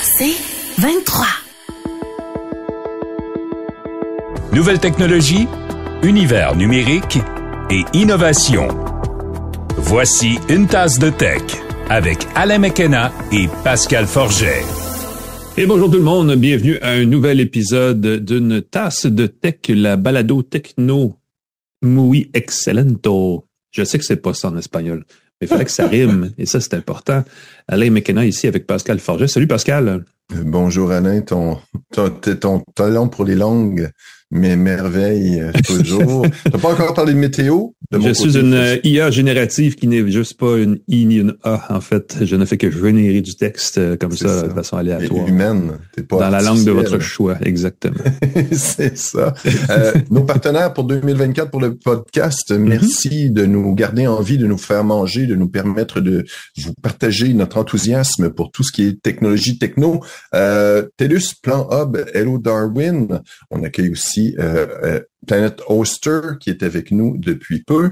C'est 23. Nouvelles technologies, univers numérique et innovation. Voici une tasse de tech avec Alain McKenna et Pascal Forget. Et bonjour tout le monde, bienvenue à un nouvel épisode d'une tasse de tech, la balado techno muy excelento. Je sais que c'est pas ça en espagnol, mais il fallait que ça rime, et ça c'est important. Alain McKenna ici avec Pascal Forget. Salut Pascal. Bonjour Alain, ton talent pour les langues m'émerveille toujours. T'as pas encore parlé de météo? Je suis une IA générative qui n'est juste pas une I ni une A, en fait. Je ne fais que générer du texte comme ça, de façon aléatoire. Humaine. T'es pas dans la langue de votre choix, exactement. C'est ça. Nos partenaires pour 2024 pour le podcast, merci de nous garder en vie, de nous faire manger, de nous permettre de vous partager notre enthousiasme pour tout ce qui est technologie techno. TELUS, Plan Hub, Hello Darwin. On accueille aussi Planet Hoster qui est avec nous depuis peu.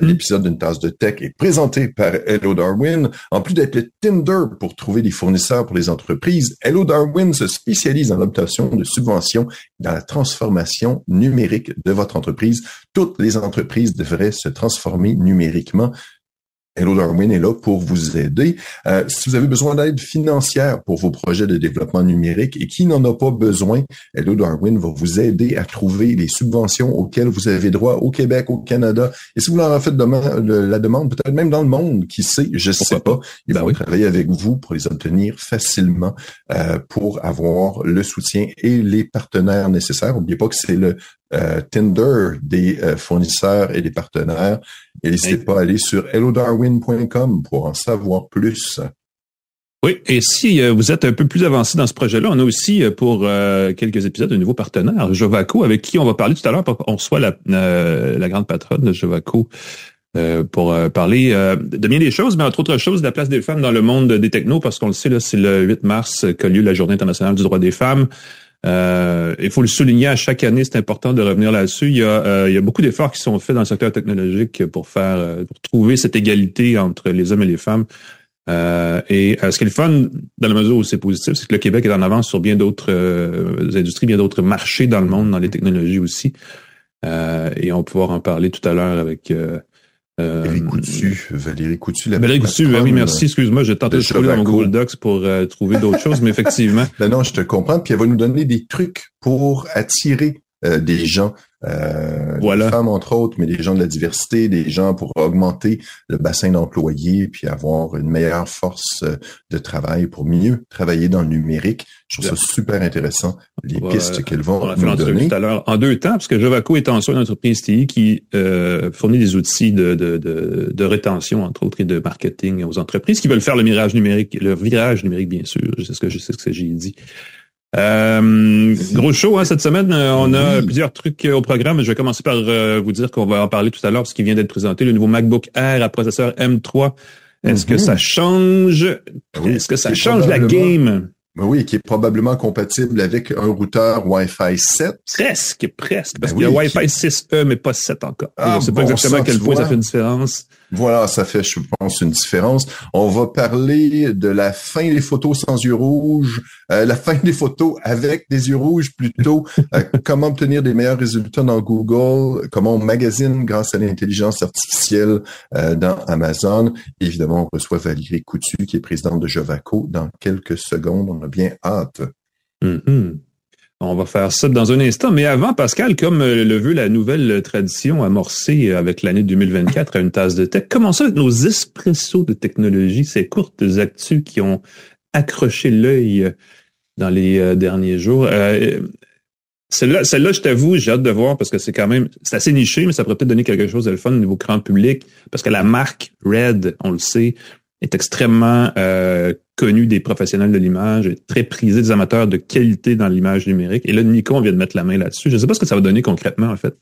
L'épisode d'une tasse de tech est présenté par Hello Darwin. En plus d'être le Tinder pour trouver des fournisseurs pour les entreprises, Hello Darwin se spécialise dans l'obtention de subventions dans la transformation numérique de votre entreprise. Toutes les entreprises devraient se transformer numériquement. Hello Darwin est là pour vous aider. Si vous avez besoin d'aide financière pour vos projets de développement numérique et qui n'en a pas besoin, Hello Darwin va vous aider à trouver les subventions auxquelles vous avez droit au Québec, au Canada. Et si vous leur en faites la demande, peut-être même dans le monde, qui sait, je sais pas. Ils vont travailler avec vous pour les obtenir facilement pour avoir le soutien et les partenaires nécessaires. N'oubliez pas que c'est le Tinder des fournisseurs et des partenaires. Et n'hésitez pas à aller sur hellodarwin.com pour en savoir plus. Oui, et si vous êtes un peu plus avancé dans ce projet-là, on a aussi pour quelques épisodes un nouveau partenaire, Jovaco, avec qui on va parler tout à l'heure. On reçoit la grande patronne de Jovaco pour parler de bien des choses, mais entre autres choses, de la place des femmes dans le monde des technos, parce qu'on le sait, là, c'est le 8 mars qu'a lieu la Journée internationale du droit des femmes. Il faut le souligner à chaque année, c'est important de revenir là-dessus. Il y a beaucoup d'efforts qui sont faits dans le secteur technologique pour trouver cette égalité entre les hommes et les femmes. Et ce qui est le fun, dans la mesure où c'est positif, c'est que le Québec est en avance sur bien d'autres industries, bien d'autres marchés dans le monde, dans les technologies aussi. Et on va pouvoir en parler tout à l'heure avec Valérie Coutu. Valérie Coutu, oui, merci. Excuse-moi, j'ai tenté de trouver dans mon Google Docs pour trouver d'autres choses, mais effectivement. Non, je te comprends. Puis elle va nous donner des trucs pour attirer des gens, voilà. Des femmes entre autres, mais des gens de la diversité, des gens pour augmenter le bassin d'employés, puis avoir une meilleure force de travail pour mieux travailler dans le numérique. Je trouve ça super intéressant, les pistes qu'elles vont nous donner. Tout à l'heure, en 2 temps, parce que Jovaco est en soi une entreprise TI qui fournit des outils de rétention, entre autres, et de marketing aux entreprises qui veulent faire le virage numérique bien sûr. C'est ce que j'ai dit. Gros show, cette semaine. On a plusieurs trucs au programme. Je vais commencer par vous dire qu'on va en parler tout à l'heure parce qu'il vient d'être présenté, le nouveau MacBook Air à processeur M3. Est-ce que ça change? Est-ce que ça change la game? Oui, qui est probablement compatible avec un routeur Wi-Fi 7. Presque, parce qu'il y a Wi-Fi 6E, mais pas 7 encore. Je ne sais pas exactement à quel point ça fait une différence. Voilà, ça fait, je pense, une différence. On va parler de la fin des photos sans yeux rouges, la fin des photos avec des yeux rouges plutôt, comment obtenir des meilleurs résultats dans Google, comment on magasine grâce à l'intelligence artificielle dans Amazon. Évidemment, on reçoit Valérie Coutu, qui est présidente de Jovaco, dans quelques secondes. On a bien hâte. On va faire ça dans un instant. Mais avant, Pascal, comme le veut la nouvelle tradition amorcée avec l'année 2024 à une tasse de tech, commençons avec nos espressos de technologie, ces courtes actus qui ont accroché l'œil dans les derniers jours. Celle-là, je t'avoue, j'ai hâte de voir parce que c'est assez niché, mais ça pourrait peut-être donner quelque chose de le fun au niveau grand public parce que la marque Red, on le sait, est extrêmement connue des professionnels de l'image, très prisée des amateurs de qualité dans l'image numérique. Et là, Nikon vient de mettre la main là-dessus. Je ne sais pas ce que ça va donner concrètement, en fait.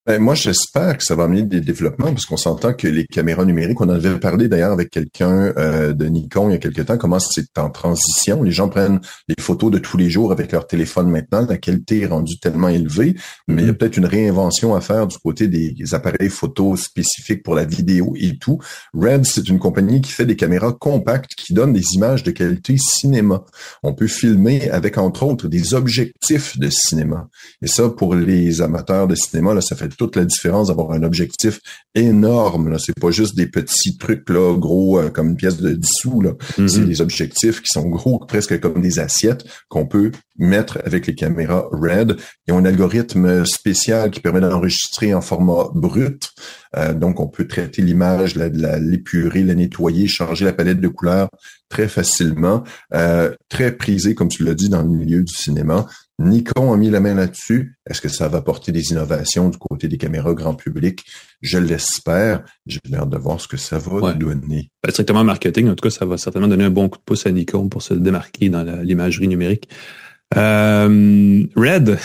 Ben, moi, j'espère que ça va amener des développements parce qu'on s'entend que les caméras numériques, on en avait parlé d'ailleurs avec quelqu'un de Nikon il y a quelque temps, comment c'est en transition. Les gens prennent les photos de tous les jours avec leur téléphone maintenant. La qualité est rendue tellement élevée, mais il y a peut-être une réinvention à faire du côté des appareils photos spécifiques pour la vidéo et tout. Red, c'est une compagnie qui fait des caméras compactes qui donnent des images de qualité cinéma. On peut filmer avec, entre autres, des objectifs de cinéma. Et ça, pour les amateurs de cinéma, là, ça fait toute la différence d'avoir un objectif énorme. Là, c'est pas juste des petits trucs là gros comme une pièce de 10 sous. Là. Mm-hmm. C'est des objectifs qui sont gros presque comme des assiettes qu'on peut mettre avec les caméras RED. Ils ont un algorithme spécial qui permet d'enregistrer en format brut. Donc, on peut traiter l'image, l'épurer, la nettoyer, changer la palette de couleurs très facilement. Très prisé, comme tu l'as dit, dans le milieu du cinéma. Nikon a mis la main là-dessus. Est-ce que ça va apporter des innovations du côté des caméras grand public? Je l'espère. J'ai hâte de voir ce que ça va donner. Strictement marketing, en tout cas, ça va certainement donner un bon coup de pouce à Nikon pour se démarquer dans l'imagerie numérique. Red,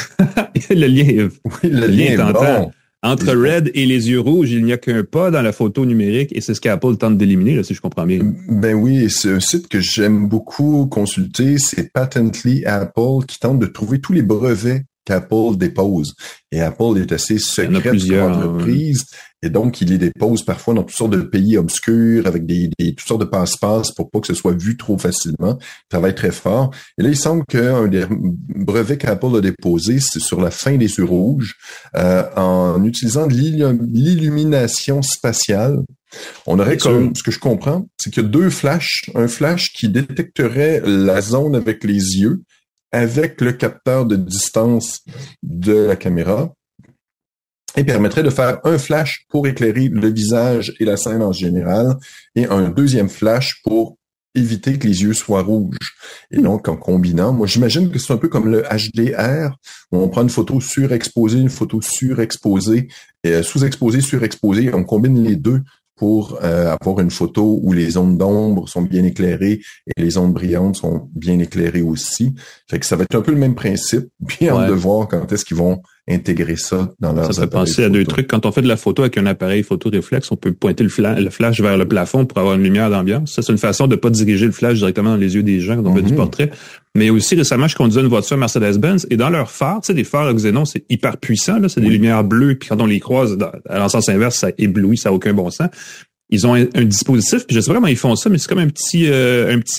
le lien est tentant. Entre Red et les yeux rouges, il n'y a qu'un pas dans la photo numérique et c'est ce qu'Apple tente d'éliminer, là, si je comprends bien. Ben oui, c'est un site que j'aime beaucoup consulter, c'est Patently Apple qui tente de trouver tous les brevets qu'Apple dépose. Et Apple est assez secrète comme entreprise. Et donc, il les dépose parfois dans toutes sortes de pays obscurs avec toutes sortes de passe-passe pour pas que ce soit vu trop facilement. Il travaille très fort. Et là, il semble qu'un des brevets qu'Apple a déposé, c'est sur la fin des yeux rouges, en utilisant de l'illumination spatiale. On aurait comme, ce que je comprends, c'est qu'il y a deux flashs. Un flash qui détecterait la zone avec les yeux avec le capteur de distance de la caméra et permettrait de faire un flash pour éclairer le visage et la scène en général et un deuxième flash pour éviter que les yeux soient rouges. Et donc, en combinant, moi, j'imagine que c'est un peu comme le HDR, où on prend une photo surexposée, une photo surexposée, et sous-exposée, surexposée, on combine les deux pour avoir une photo où les zones d'ombre sont bien éclairées et les zones brillantes sont bien éclairées aussi. Fait que ça va être un peu le même principe. Bien hâte de voir quand est-ce qu'ils vont intégrer ça dans leurs appareils. Ça fait penser à deux trucs. Quand on fait de la photo avec un appareil photo réflexe, on peut pointer le flash vers le plafond pour avoir une lumière d'ambiance. Ça, c'est une façon de pas diriger le flash directement dans les yeux des gens quand on fait du portrait. Mais aussi, récemment, je conduisais une voiture Mercedes-Benz et dans leurs phares, tu sais, des phares à xénon, c'est hyper puissant, là. C'est des lumières bleues, puis quand on les croise à l'en-sens inverse, ça éblouit, ça n'a aucun bon sens. Ils ont un dispositif, puis je sais pas comment ils font ça, mais c'est comme un petit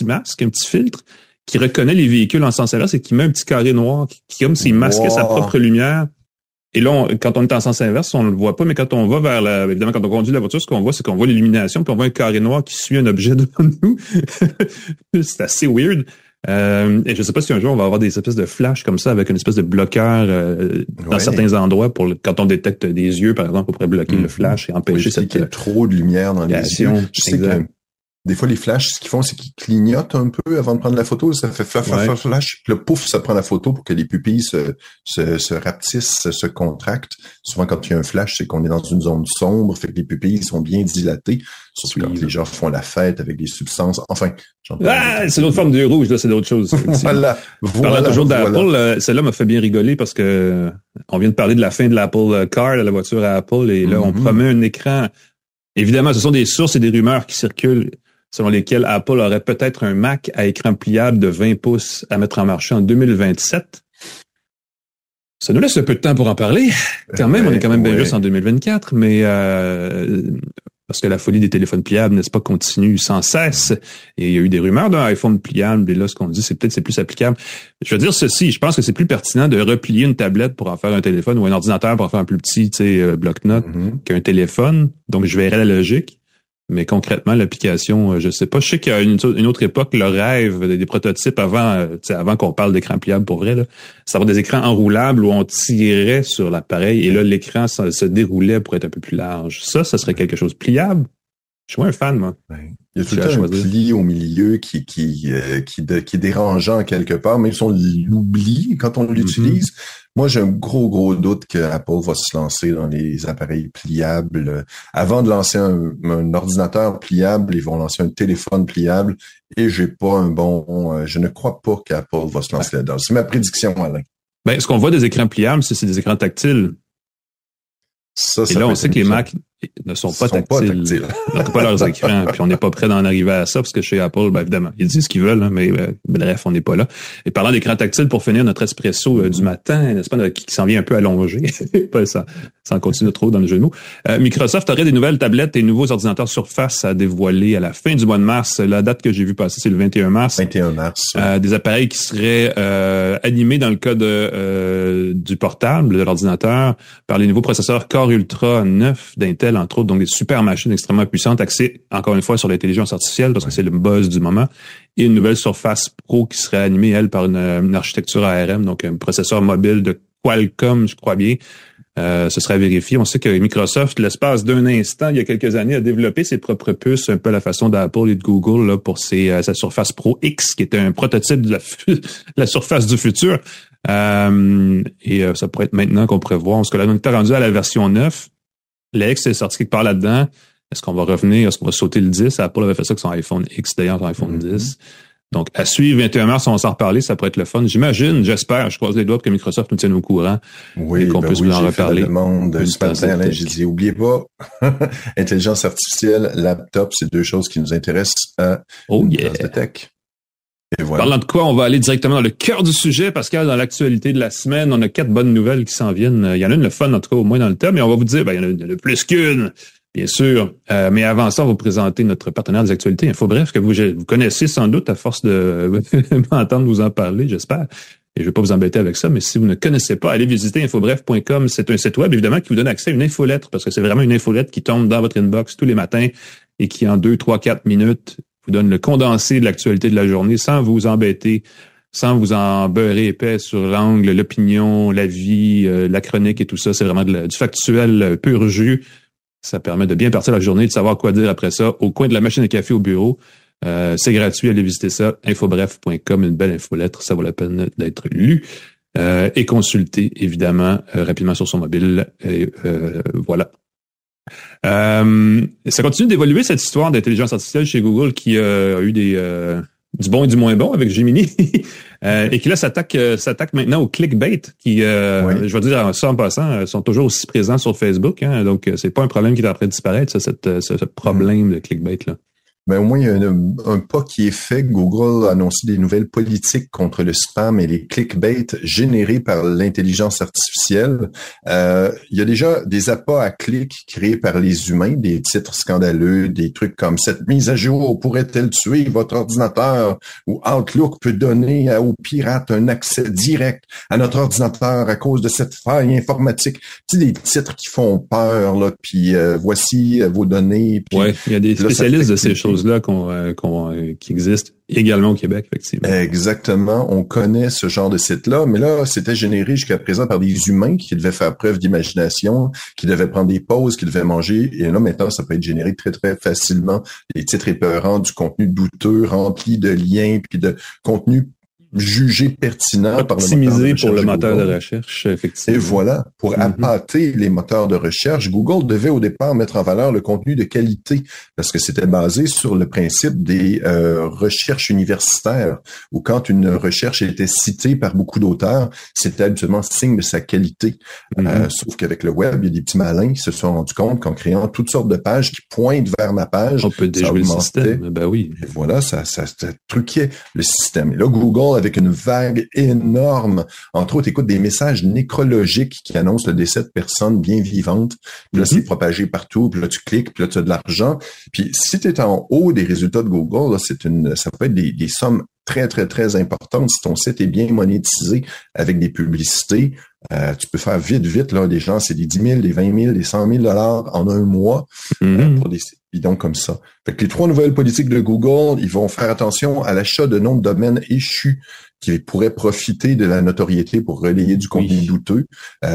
masque, un petit filtre qui reconnaît les véhicules en sens inverse et qui met un petit carré noir qui comme s'il masquait sa propre lumière. Et là, quand on est en sens inverse, on ne le voit pas, mais quand on va vers évidemment, quand on conduit la voiture, ce qu'on voit, c'est qu'on voit l'illumination, puis on voit un carré noir qui suit un objet devant nous. C'est assez weird. Et je sais pas si un jour on va avoir des espèces de flash comme ça avec une espèce de bloqueur dans certains endroits quand on détecte des yeux, par exemple, on pourrait bloquer le flash et empêcher qu'il y ait trop de lumière dans les yeux. Je sais que des fois, les flashs, ce qu'ils font, c'est qu'ils clignotent un peu avant de prendre la photo. Ça fait flash. Puis le pouf, ça prend la photo pour que les pupilles se rapetissent, se contractent. Souvent, quand il y a un flash, c'est qu'on est dans une zone sombre, fait que les pupilles sont bien dilatées. Surtout quand les gens font la fête avec des substances. Enfin, c'est une autre forme de rouge, là, c'est d'autres choses. Voilà. Parlant toujours d'Apple, celle-là m'a fait bien rigoler parce que on vient de parler de la fin de l'Apple Car, la voiture à Apple, et là, on promet un écran. Évidemment, ce sont des sources et des rumeurs qui circulent selon lesquelles Apple aurait peut-être un Mac à écran pliable de 20 pouces à mettre en marché en 2027. Ça nous laisse un peu de temps pour en parler. Quand même, on est quand même bien juste en 2024, mais parce que la folie des téléphones pliables, n'est-ce pas, continue sans cesse. Et il y a eu des rumeurs d'un iPhone pliable, et là, ce qu'on dit, c'est plus applicable. Je veux dire ceci, je pense que c'est plus pertinent de replier une tablette pour en faire un téléphone ou un ordinateur pour en faire un plus petit, tu sais, bloc-notes qu'un téléphone. Donc, je verrais la logique. Mais concrètement, l'application, je sais pas. Je sais qu'il y a une autre époque, le rêve des prototypes avant qu'on parle d'écran pliable pour vrai, là, c'est d'avoir des écrans enroulables où on tirait sur l'appareil et là, l'écran se déroulait pour être un peu plus large. Ça serait quelque chose pliable. Je suis un fan, moi. Il y a tout le temps un pli au milieu qui est dérangeant quelque part, même si on l'oublie quand on l'utilise. Moi, j'ai un gros doute que Apple va se lancer dans les appareils pliables. Avant de lancer un ordinateur pliable, ils vont lancer un téléphone pliable et je ne crois pas qu'Apple va se lancer là-dedans. C'est ma prédiction, Alain. Ben, ce qu'on voit des écrans pliables, c'est des écrans tactiles. Ça et là, on sait que les Mac ne sont pas tactiles. Donc, pas leurs écrans. Puis on n'est pas prêt d'en arriver à ça parce que chez Apple, ben, évidemment, ils disent ce qu'ils veulent, hein, mais bref, on n'est pas là. Et parlant d'écran tactile, pour finir notre espresso du matin, n'est-ce pas, qui s'en vient un peu allongé, pas ça, sans continuer trop dans le genou. Microsoft aurait des nouvelles tablettes et nouveaux ordinateurs Surface à dévoiler à la fin du mois de mars. La date que j'ai vue passer, c'est le 21 mars. 21 mars. Des appareils qui seraient animés dans le cas du portable, de l'ordinateur, par les nouveaux processeurs Core Ultra 9 d'Intel, entre autres, donc des super machines extrêmement puissantes, axées encore une fois sur l'intelligence artificielle, parce que c'est le buzz du moment, et une nouvelle Surface Pro qui serait animée, elle, par une architecture ARM, donc un processeur mobile de Qualcomm, je crois bien. Ce serait à vérifier. On sait que Microsoft, l'espace d'un instant, il y a quelques années, a développé ses propres puces, un peu à la façon d'Apple et de Google, là, pour sa Surface Pro X, qui était un prototype de la Surface du futur. Et ça pourrait être maintenant qu'on pourrait voir. Parce que là, on était rendu à la version 9. La X est sorti quelque part là-dedans. Est-ce qu'on va revenir? Est-ce qu'on va sauter le 10? Apple avait fait ça avec son iPhone X, d'ailleurs, son iPhone 10. Donc, à suivre, 21 mars, on va s'en reparler, ça pourrait être le fun. J'imagine, j'espère, je croise les doigts que Microsoft nous tienne au courant. Oui, et qu'on puisse vous en reparler. Ce matin, Alain, j'ai dit, oubliez pas, intelligence artificielle, laptop, c'est deux choses qui nous intéressent à de tech. Et voilà. Parlant de quoi, on va aller directement dans le cœur du sujet, Pascal, dans l'actualité de la semaine. On a 4 bonnes nouvelles qui s'en viennent. Il y en a une, le fun, en tout cas, au moins dans le thème, mais on va vous dire, il y en a plus qu'une. Bien sûr. Mais avant ça, on va vous présenter notre partenaire des actualités, InfoBref, que vous connaissez sans doute à force de m'entendre vous en parler, j'espère. Et je vais pas vous embêter avec ça, mais si vous ne connaissez pas, allez visiter infobref.com. C'est un site web, évidemment, qui vous donne accès à une infolettre, parce que c'est vraiment une infolettre qui tombe dans votre inbox tous les matins et qui, en 2, 3, 4 minutes, vous donne le condensé de l'actualité de la journée sans vous embêter, sans vous en beurrer épais sur l'angle, l'opinion, la vie, la chronique et tout ça. C'est vraiment du factuel pur jus. Ça permet de bien partir la journée, de savoir quoi dire après ça, au coin de la machine à café au bureau. C'est gratuit, allez visiter ça, infobref.com, une belle infolettre, ça vaut la peine d'être lu et consulté, évidemment, rapidement sur son mobile. Et voilà. Ça continue d'évoluer, cette histoire d'intelligence artificielle chez Google qui a eu du bon et du moins bon avec Gemini et qui là s'attaque maintenant au clickbait qui je vais dire ça en passant sont toujours aussi présents sur Facebook, hein, donc c'est pas un problème qui est en train de disparaître, ça, ce problème de clickbait là. Ben, au moins, il y a un pas qui est fait. Google a annoncé des nouvelles politiques contre le spam et les clickbait générés par l'intelligence artificielle. Il y a déjà des appâts à clics créés par les humains, des titres scandaleux, des trucs comme « Cette mise à jour pourrait-elle tuer votre ordinateur » ou « Outlook peut donner aux pirates un accès direct à notre ordinateur à cause de cette faille informatique. » Tu sais, des titres qui font peur, là, puis voici vos données. Oui, il y a des spécialistes de ces choses là qui existent également au Québec, effectivement. Exactement. On connaît ce genre de site-là, mais là, c'était généré jusqu'à présent par des humains qui devaient faire preuve d'imagination, qui devaient prendre des pauses, qui devaient manger. Et là, maintenant, ça peut être généré très, très facilement. Les titres épeurants, du contenu douteux, rempli de liens, puis de contenu jugé pertinent par le moteur de recherche, effectivement. Et voilà, pour appâter les moteurs de recherche, Google devait au départ mettre en valeur le contenu de qualité parce que c'était basé sur le principe des recherches universitaires où quand une recherche était citée par beaucoup d'auteurs, c'était habituellement signe de sa qualité. Sauf qu'avec le web, il y a des petits malins qui se sont rendus compte qu'en créant toutes sortes de pages qui pointent vers ma page, on peut déjouer le système. Ben oui. Et voilà, ça truquait le système. Et là, Google, avec une vague énorme. Entre autres, écoute, des messages nécrologiques qui annoncent le décès de personnes bien vivantes. Puis là, c'est propagé partout. Puis là, tu cliques. Puis là, tu as de l'argent. Puis si tu es en haut des résultats de Google, là, ça peut être des sommes très, très, très importantes. Si ton site est bien monétisé avec des publicités, tu peux faire vite, là, des gens, c'est des 10 000, des 20 000, des 100 000 $ en un mois pour des sites bidons comme ça. Fait que les 3 nouvelles politiques de Google, ils vont faire attention à l'achat de noms de domaines échus qui pourraient profiter de la notoriété pour relayer du contenu douteux.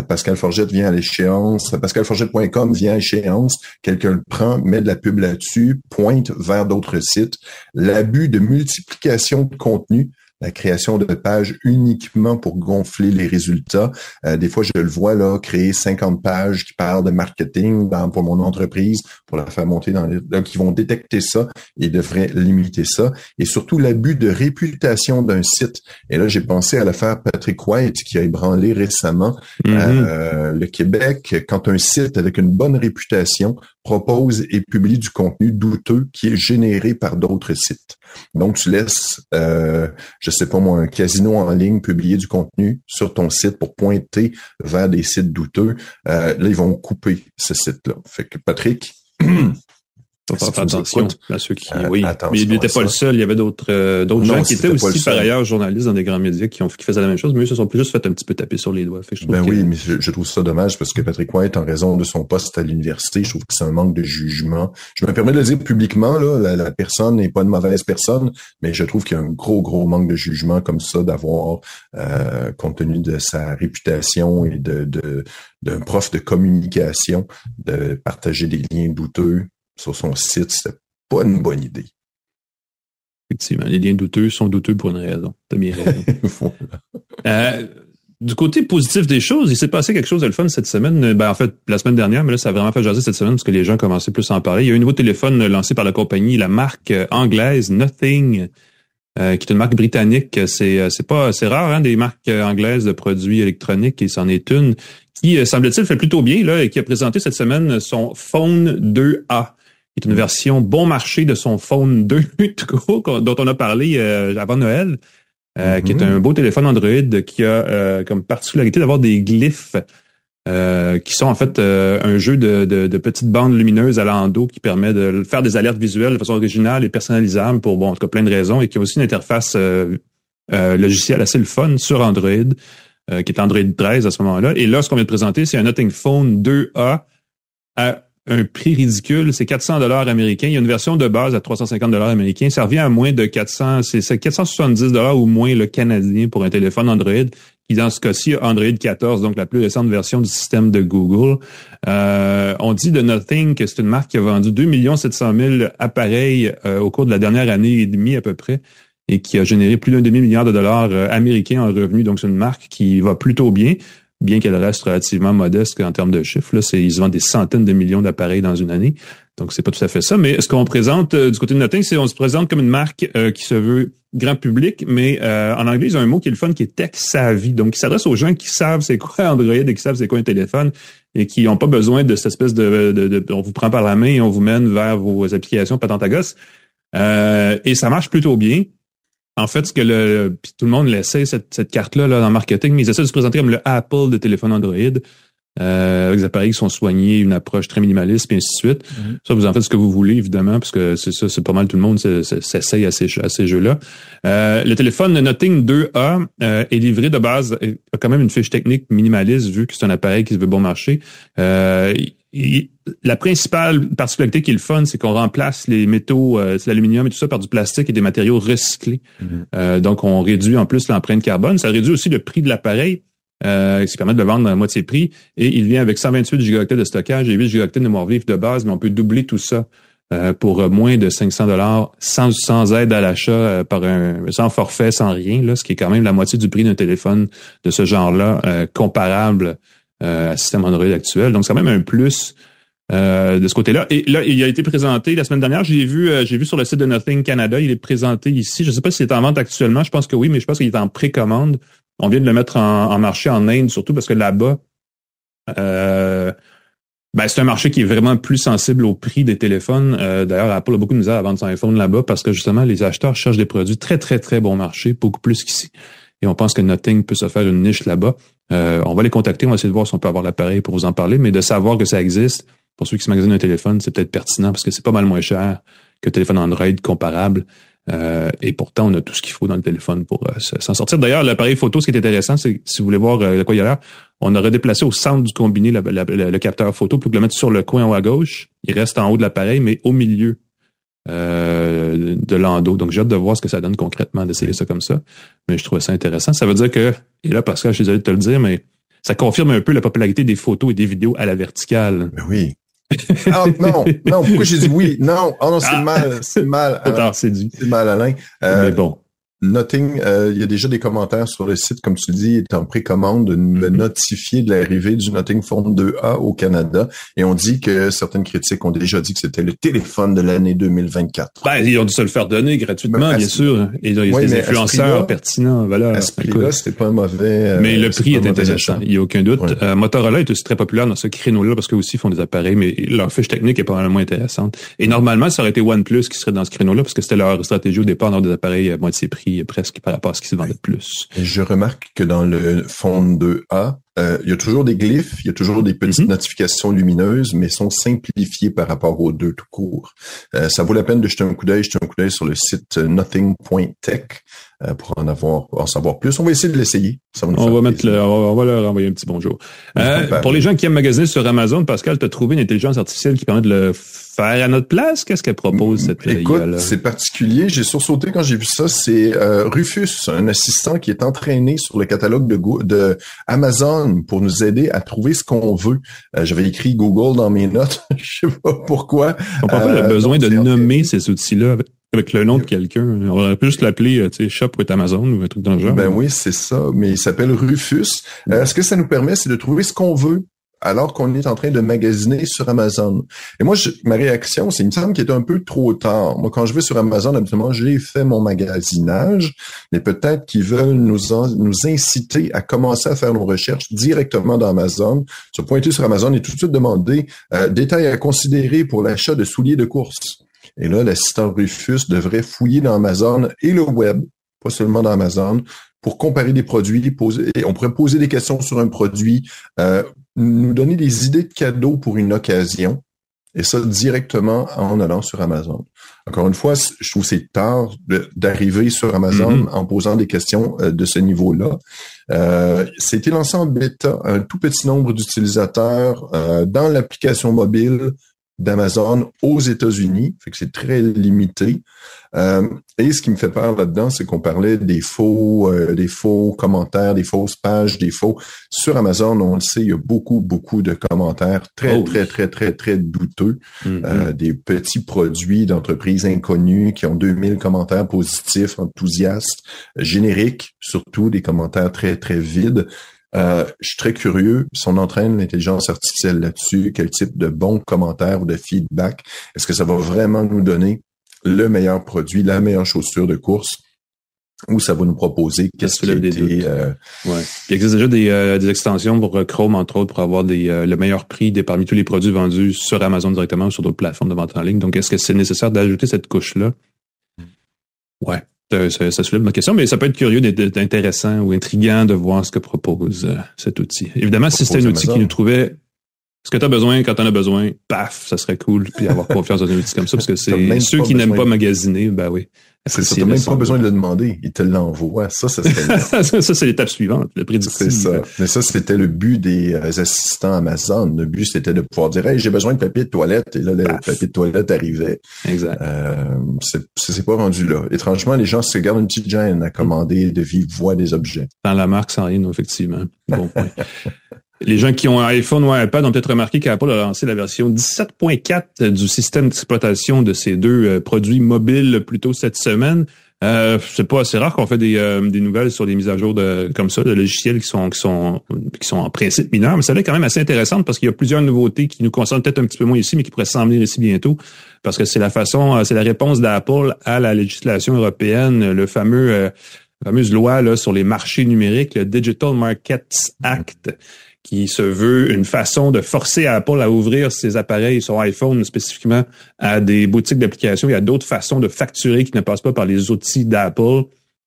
Pascal Forget vient à l'échéance, pascalforget.com vient à échéance, quelqu'un le prend, met de la pub là-dessus, pointe vers d'autres sites. L'abus de multiplication de contenu, la création de pages uniquement pour gonfler les résultats. Des fois, je le vois là, créer 50 pages qui parlent de marketing pour mon entreprise, pour la faire monter donc ils vont détecter ça et devraient limiter ça. Et surtout, l'abus de réputation d'un site. Et là, j'ai pensé à l'affaire Patrick White qui a ébranlé récemment le Québec, quand un site avec une bonne réputation propose et publie du contenu douteux qui est généré par d'autres sites. Donc, tu laisses, je sais pas moi, un casino en ligne publier du contenu sur ton site pour pointer vers des sites douteux. Là, ils vont couper ce site-là. Fait que Patrick... Faut faire attention à ceux qui... oui, mais il n'était pas le ça. seul. Il y avait d'autres gens qui étaient aussi, par ailleurs, journalistes dans des grands médias qui faisaient la même chose, mais eux se sont plus juste fait un petit peu taper sur les doigts. Fait que je trouve oui, mais je trouve ça dommage parce que Patrick White, en raison de son poste à l'université, je trouve que c'est un manque de jugement. Je me permets de le dire publiquement, là, la personne n'est pas une mauvaise personne, mais je trouve qu'il y a un gros manque de jugement comme ça d'avoir, compte tenu de sa réputation et d'un prof de communication, de partager des liens douteux sur son site, c'était pas une bonne idée. Effectivement, les liens douteux sont douteux pour une raison. T'as bien raison. Voilà. Du côté positif des choses, il s'est passé quelque chose de le fun cette semaine. En fait, la semaine dernière, mais là, ça a vraiment fait jaser cette semaine parce que les gens commençaient plus à en parler. Il y a un nouveau téléphone lancé par la compagnie, la marque anglaise Nothing, qui est une marque britannique. C'est rare, hein, des marques anglaises de produits électroniques, et c'en est une qui, semble-t-il, fait plutôt bien, là, et qui a présenté cette semaine son Phone 2A. Qui est une version bon marché de son Phone 2 dont on a parlé avant Noël, qui est un beau téléphone Android qui a comme particularité d'avoir des glyphes qui sont en fait un jeu de petites bandes lumineuses à l'endos qui permet de faire des alertes visuelles de façon originale et personnalisable pour en tout cas plein de raisons, et qui a aussi une interface logicielle assez le fun sur Android, qui est Android 13 à ce moment-là. Et là, ce qu'on vient de présenter, c'est un Nothing Phone 2A à un prix ridicule, c'est 400 $ américains. Il y a une version de base à 350 $ américains. Ça revient à moins de 400, c'est 470 $ ou moins le canadien pour un téléphone Android, qui dans ce cas-ci a Android 14, donc la plus récente version du système de Google. On dit de Nothing que c'est une marque qui a vendu 2 700 000 appareils au cours de la dernière année et demie à peu près, et qui a généré plus d'un demi-milliard de dollars américains en revenus. Donc c'est une marque qui va plutôt bien qu'elle reste relativement modeste en termes de chiffres. Là, ils se vendent des centaines de millions d'appareils dans une année. Donc, c'est pas tout à fait ça. Mais ce qu'on présente du côté de Nothing, c'est on se présente comme une marque qui se veut grand public, mais en anglais, ils ont un mot qui est le fun, qui est tech savvy. Donc, qui s'adresse aux gens qui savent c'est quoi Android et qui savent c'est quoi un téléphone et qui n'ont pas besoin de cette espèce de on vous prend par la main et on vous mène vers vos applications patente à gosse. Et ça marche plutôt bien. En fait, tout le monde l'essaie, cette carte-là là, dans le marketing, mais ils essaient de se présenter comme le Apple des téléphones Android, avec des appareils qui sont soignés, une approche très minimaliste, et ainsi de suite. Ça, vous en faites ce que vous voulez, évidemment, parce que c'est ça, c'est pas mal tout le monde s'essaye à ces jeux-là. Le téléphone Nothing 2A est livré de base, a quand même une fiche technique minimaliste, vu que c'est un appareil qui se veut bon marché. La principale particularité qui est le fun, c'est qu'on remplace les métaux, l'aluminium et tout ça par du plastique et des matériaux recyclés. Donc, on réduit en plus l'empreinte carbone. Ça réduit aussi le prix de l'appareil, ce qui permet de le vendre à moitié prix. Et il vient avec 128 gigaoctets de stockage et 8 gigaoctets de mémoire vive de base, mais on peut doubler tout ça pour moins de 500 $ sans aide à l'achat, sans forfait, sans rien, là, ce qui est quand même la moitié du prix d'un téléphone de ce genre-là, comparable à système Android actuel. Donc, c'est quand même un plus de ce côté-là. Et là, il a été présenté la semaine dernière. J'ai vu sur le site de Nothing Canada, il est présenté ici. Je ne sais pas s'il est en vente actuellement. Je pense que oui, mais je pense qu'il est en précommande. On vient de le mettre en marché en Inde, surtout parce que là-bas, c'est un marché qui est vraiment plus sensible au prix des téléphones. D'ailleurs, Apple a beaucoup de misère à vendre son iPhone là-bas parce que justement, les acheteurs cherchent des produits très, très, très bon marché, beaucoup plus qu'ici. Et on pense que Nothing peut se faire une niche là-bas. On va les contacter, on va essayer de voir si on peut avoir l'appareil pour vous en parler, mais de savoir que ça existe, pour ceux qui se magasinent un téléphone, c'est peut-être pertinent parce que c'est pas mal moins cher que le téléphone Android comparable. Et pourtant, on a tout ce qu'il faut dans le téléphone pour s'en sortir. D'ailleurs, l'appareil photo, ce qui est intéressant, c'est si vous voulez voir de quoi il a l'air, on aurait déplacé au centre du combiné le capteur photo pour le mettre sur le coin en haut à gauche. Il reste en haut de l'appareil, mais au milieu de l'endos. Donc, j'ai hâte de voir ce que ça donne concrètement d'essayer ça comme ça. Mais je trouvais ça intéressant. Ça veut dire que, et là, Pascal, je suis désolé de te le dire, mais ça confirme un peu la popularité des photos et des vidéos à la verticale. Ben oui. Non, pourquoi j'ai dit oui? Non, c'est mal. C'est dit. C'est mal, Alain. Mais bon. Nothing, il y a déjà des commentaires sur le site, comme tu le dis, il est en précommande de me notifier de l'arrivée du Nothing Phone 2A au Canada. Et on dit que certaines critiques ont déjà dit que c'était le téléphone de l'année 2024. Ben, ils ont dû se le faire donner gratuitement, bien sûr. Et il y a des influenceurs pertinents. Voilà. À ce prix-là, c'était pas un mauvais... mais le prix est intéressant, il n'y a aucun doute. Ouais. Motorola est aussi très populaire dans ce créneau-là parce qu'eux aussi font des appareils, mais leur fiche technique est pas mal moins intéressante. Et normalement, ça aurait été OnePlus qui serait dans ce créneau-là parce que c'était leur stratégie au départ d'avoir des appareils à moitié prix presque par rapport à ce qui se vendait de plus. Et je remarque que dans le Phone 2A, il y a toujours des glyphes, il y a toujours des petites notifications lumineuses, mais sont simplifiées par rapport aux 2 tout court. Ça vaut la peine de jeter un coup d'œil sur le site nothing.tech pour en savoir plus. On va essayer de l'essayer. On va leur envoyer un petit bonjour. Pour les gens qui aiment magasiner sur Amazon, Pascal, tu as trouvé une intelligence artificielle qui permet de le faire à notre place? Qu'est-ce qu'elle propose, cette Écoute, c'est particulier. J'ai sursauté quand j'ai vu ça. C'est Rufus, un assistant qui est entraîné sur le catalogue de Amazon pour nous aider à trouver ce qu'on veut. J'avais écrit Google dans mes notes. Je sais pas pourquoi. On n'a pas besoin de nommer ces outils-là avec le nom de quelqu'un. On aurait pu juste l'appeler, Shop with Amazon ou un truc dans le genre. Ben oui, c'est ça. Mais il s'appelle Rufus. Ce que ça nous permet, c'est de trouver ce qu'on veut alors qu'on est en train de magasiner sur Amazon. Et moi, ma réaction, c'est, il me semble qu'il est un peu trop tard. Moi, quand je vais sur Amazon, habituellement, j'ai fait mon magasinage, mais peut-être qu'ils veulent nous inciter à commencer à faire nos recherches directement dans Amazon, se pointer sur Amazon et tout de suite demander détails à considérer pour l'achat de souliers de course. Et là, l'assistant Rufus devrait fouiller dans Amazon et le web, pas seulement dans Amazon, pour comparer des produits, et on pourrait poser des questions sur un produit, nous donner des idées de cadeaux pour une occasion, et ça à en allant sur Amazon. Encore une fois, je trouve que c'est tard d'arriver sur Amazon en posant des questions de ce niveau-là. C'était lancé en bêta, un tout petit nombre d'utilisateurs dans l'application mobile d'Amazon aux États-Unis, fait que c'est très limité. Et ce qui me fait peur là-dedans, c'est qu'on parlait des faux commentaires, des fausses pages, sur Amazon. On le sait, il y a beaucoup de commentaires très douteux, des petits produits d'entreprises inconnues qui ont 2000 commentaires positifs, enthousiastes, génériques, surtout des commentaires très vides. Je suis très curieux si on entraîne l'intelligence artificielle là-dessus, quel type de bons commentaires ou de feedback. Est-ce que ça va vraiment nous donner le meilleur produit, la meilleure chaussure de course, ou ça va nous proposer qu'est-ce qui a été... Ouais. Il existe déjà des extensions pour Chrome, entre autres, pour avoir le meilleur prix parmi tous les produits vendus sur Amazon directement ou sur d'autres plateformes de vente en ligne. Donc, est-ce que c'est nécessaire d'ajouter cette couche-là? Ouais. Ça soulève ma question, mais ça peut être curieux, intéressant ou intriguant de voir ce que propose cet outil. Évidemment, si c'était un outil qui nous trouvait ce que tu as besoin quand t'en as besoin, paf, ça serait cool, puis avoir confiance dans un outil comme ça, parce que c'est ceux qui n'aiment pas magasiner, ben oui. C'est ça, t'as même pas besoin de le demander, il te l'envoie. Ça serait ça, c'est l'étape suivante, le prédictif. C'est ça. Mais ça, c'était le but des assistants Amazon. Le but, c'était de pouvoir dire, hey, j'ai besoin de papier de toilette, et là, le papier de toilette arrivait. Exact. C'est pas rendu là. Étrangement, les gens se gardent une petite gêne à commander de vive voix des objets. Dans la marque, sans rien, effectivement. Bon point. Les gens qui ont un iPhone ou un iPad ont peut-être remarqué qu'Apple a lancé la version 17.4 du système d'exploitation de ces deux produits mobiles plus tôt cette semaine. C'est pas assez rare qu'on fait des nouvelles sur des mises à jour comme ça, de logiciels qui sont en principe mineurs, mais ça là est quand même assez intéressante parce qu'il y a plusieurs nouveautés qui nous concernent peut-être un petit peu moins ici, mais qui pourraient s'en venir ici bientôt, parce que c'est la réponse d'Apple à la législation européenne, la fameuse loi là sur les marchés numériques, le Digital Markets Act, qui se veut une façon de forcer Apple à ouvrir ses appareils, son iPhone spécifiquement, à des boutiques d'applications. Il y a d'autres façons de facturer qui ne passent pas par les outils d'Apple.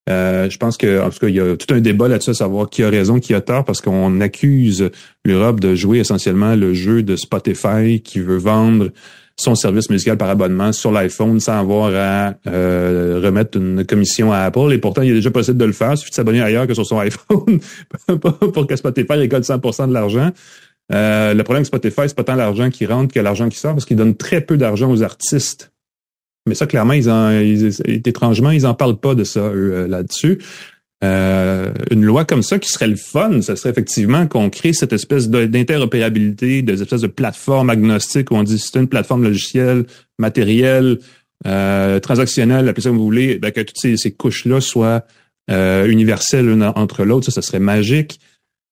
Je pense que, en tout cas, il y a tout un débat là-dessus à savoir qui a raison, qui a tort, parce qu'on accuse l'Europe de jouer essentiellement le jeu de Spotify qui veut vendre son service musical par abonnement sur l'iPhone sans avoir à remettre une commission à Apple. Et pourtant, il est déjà possible de le faire. Il suffit de s'abonner ailleurs que sur son iPhone pour que Spotify récolte 100% de l'argent. Le problème de Spotify, c'est pas tant l'argent qui rentre que l'argent qui sort, parce qu'il donne très peu d'argent aux artistes. Mais ça, clairement, étrangement, ils en parlent pas de ça, eux, là-dessus. Une loi comme ça qui serait le fun, ça serait effectivement qu'on crée cette espèce d'interopérabilité, des espèces de plateformes agnostiques où on dit c'est une plateforme logicielle, matérielle, transactionnel, appelez ça comme vous voulez, que toutes ces couches-là soient universelles l'une entre l'autre, ça serait magique,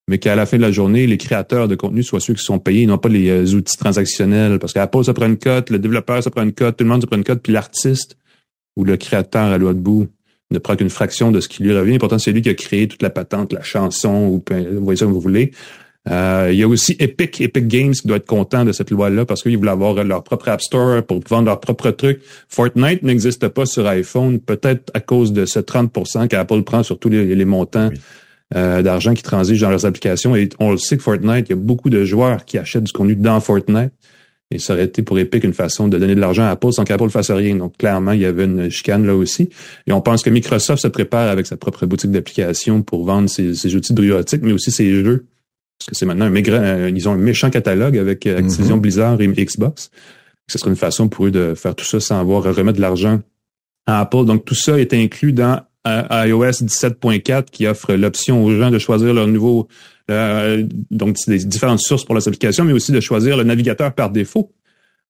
mais qu'à la fin de la journée, les créateurs de contenu soient ceux qui sont payés, non pas les outils transactionnels, parce qu'Apple, ça prend une cote, le développeur, ça prend une cote, tout le monde, ça prend une cote, puis l'artiste ou le créateur à l'autre bout ne prend qu'une fraction de ce qui lui revient. Pourtant, c'est lui qui a créé toute la patente, la chanson, ou vous voyez ça comme vous voulez. Il y a aussi Epic Games qui doit être content de cette loi-là parce qu'ils voulaient avoir leur propre App Store pour vendre leurs propres trucs. Fortnite n'existe pas sur iPhone, peut-être à cause de ce 30% qu'Apple prend sur tous les montants d'argent qui transigent dans leurs applications. Et on le sait que Fortnite, il y a beaucoup de joueurs qui achètent du contenu dans Fortnite. Et ça aurait été pour Epic une façon de donner de l'argent à Apple sans qu'Apple fasse rien. Donc, clairement, il y avait une chicane là aussi. Et on pense que Microsoft se prépare avec sa propre boutique d'applications pour vendre ses outils de bureautique, mais aussi ses jeux. Parce que c'est maintenant ils ont un méchant catalogue avec Activision Blizzard et Xbox. Ce serait une façon pour eux de faire tout ça sans avoir à remettre de l'argent à Apple. Donc, tout ça est inclus dans iOS 17.4 qui offre l'option aux gens de choisir leur nouveau... donc, des différentes sources pour leurs applications, mais aussi de choisir le navigateur par défaut.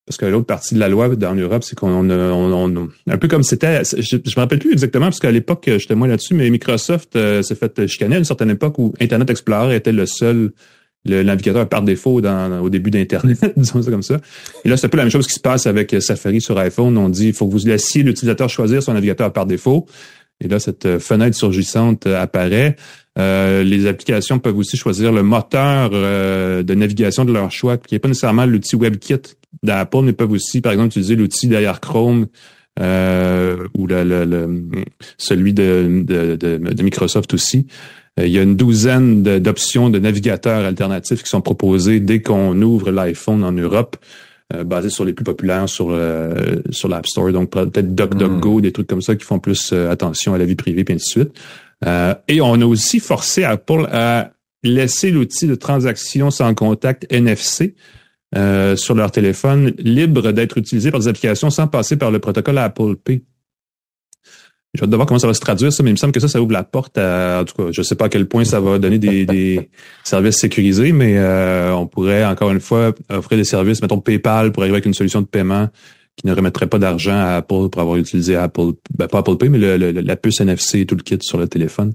Parce que l'autre partie de la loi en Europe, c'est qu'on a un peu comme c'était... Je me rappelle plus exactement, parce qu'à l'époque, j'étais moins là-dessus, mais Microsoft s'est fait chicaner à une certaine époque où Internet Explorer était le navigateur par défaut au début d'Internet, disons ça comme ça. Et là, c'est un peu la même chose qui se passe avec Safari sur iPhone. On dit il faut que vous laissiez l'utilisateur choisir son navigateur par défaut. Et là, cette fenêtre surgissante apparaît. Les applications peuvent aussi choisir le moteur de navigation de leur choix, qui n'est pas nécessairement l'outil WebKit d'Apple, mais peuvent aussi, par exemple, utiliser l'outil derrière Chrome ou celui de Microsoft aussi. Il y a une douzaine d'options de navigateurs alternatifs qui sont proposés dès qu'on ouvre l'iPhone en Europe, basés sur les plus populaires sur l'App Store. Donc, peut-être DuckDuckGo, des trucs comme ça qui font plus attention à la vie privée, puis ainsi de suite. Et on a aussi forcé Apple à laisser l'outil de transaction sans contact NFC sur leur téléphone libre d'être utilisé par des applications sans passer par le protocole Apple Pay. J'ai hâte de voir comment ça va se traduire, ça, mais il me semble que ça ouvre la porte en tout cas, je sais pas à quel point ça va donner des services sécurisés, mais on pourrait, encore une fois, offrir des services, mettons PayPal, pour arriver avec une solution de paiement qui ne remettrait pas d'argent à Apple pour avoir utilisé Apple, pas Apple Pay, mais la puce NFC et tout le kit sur le téléphone.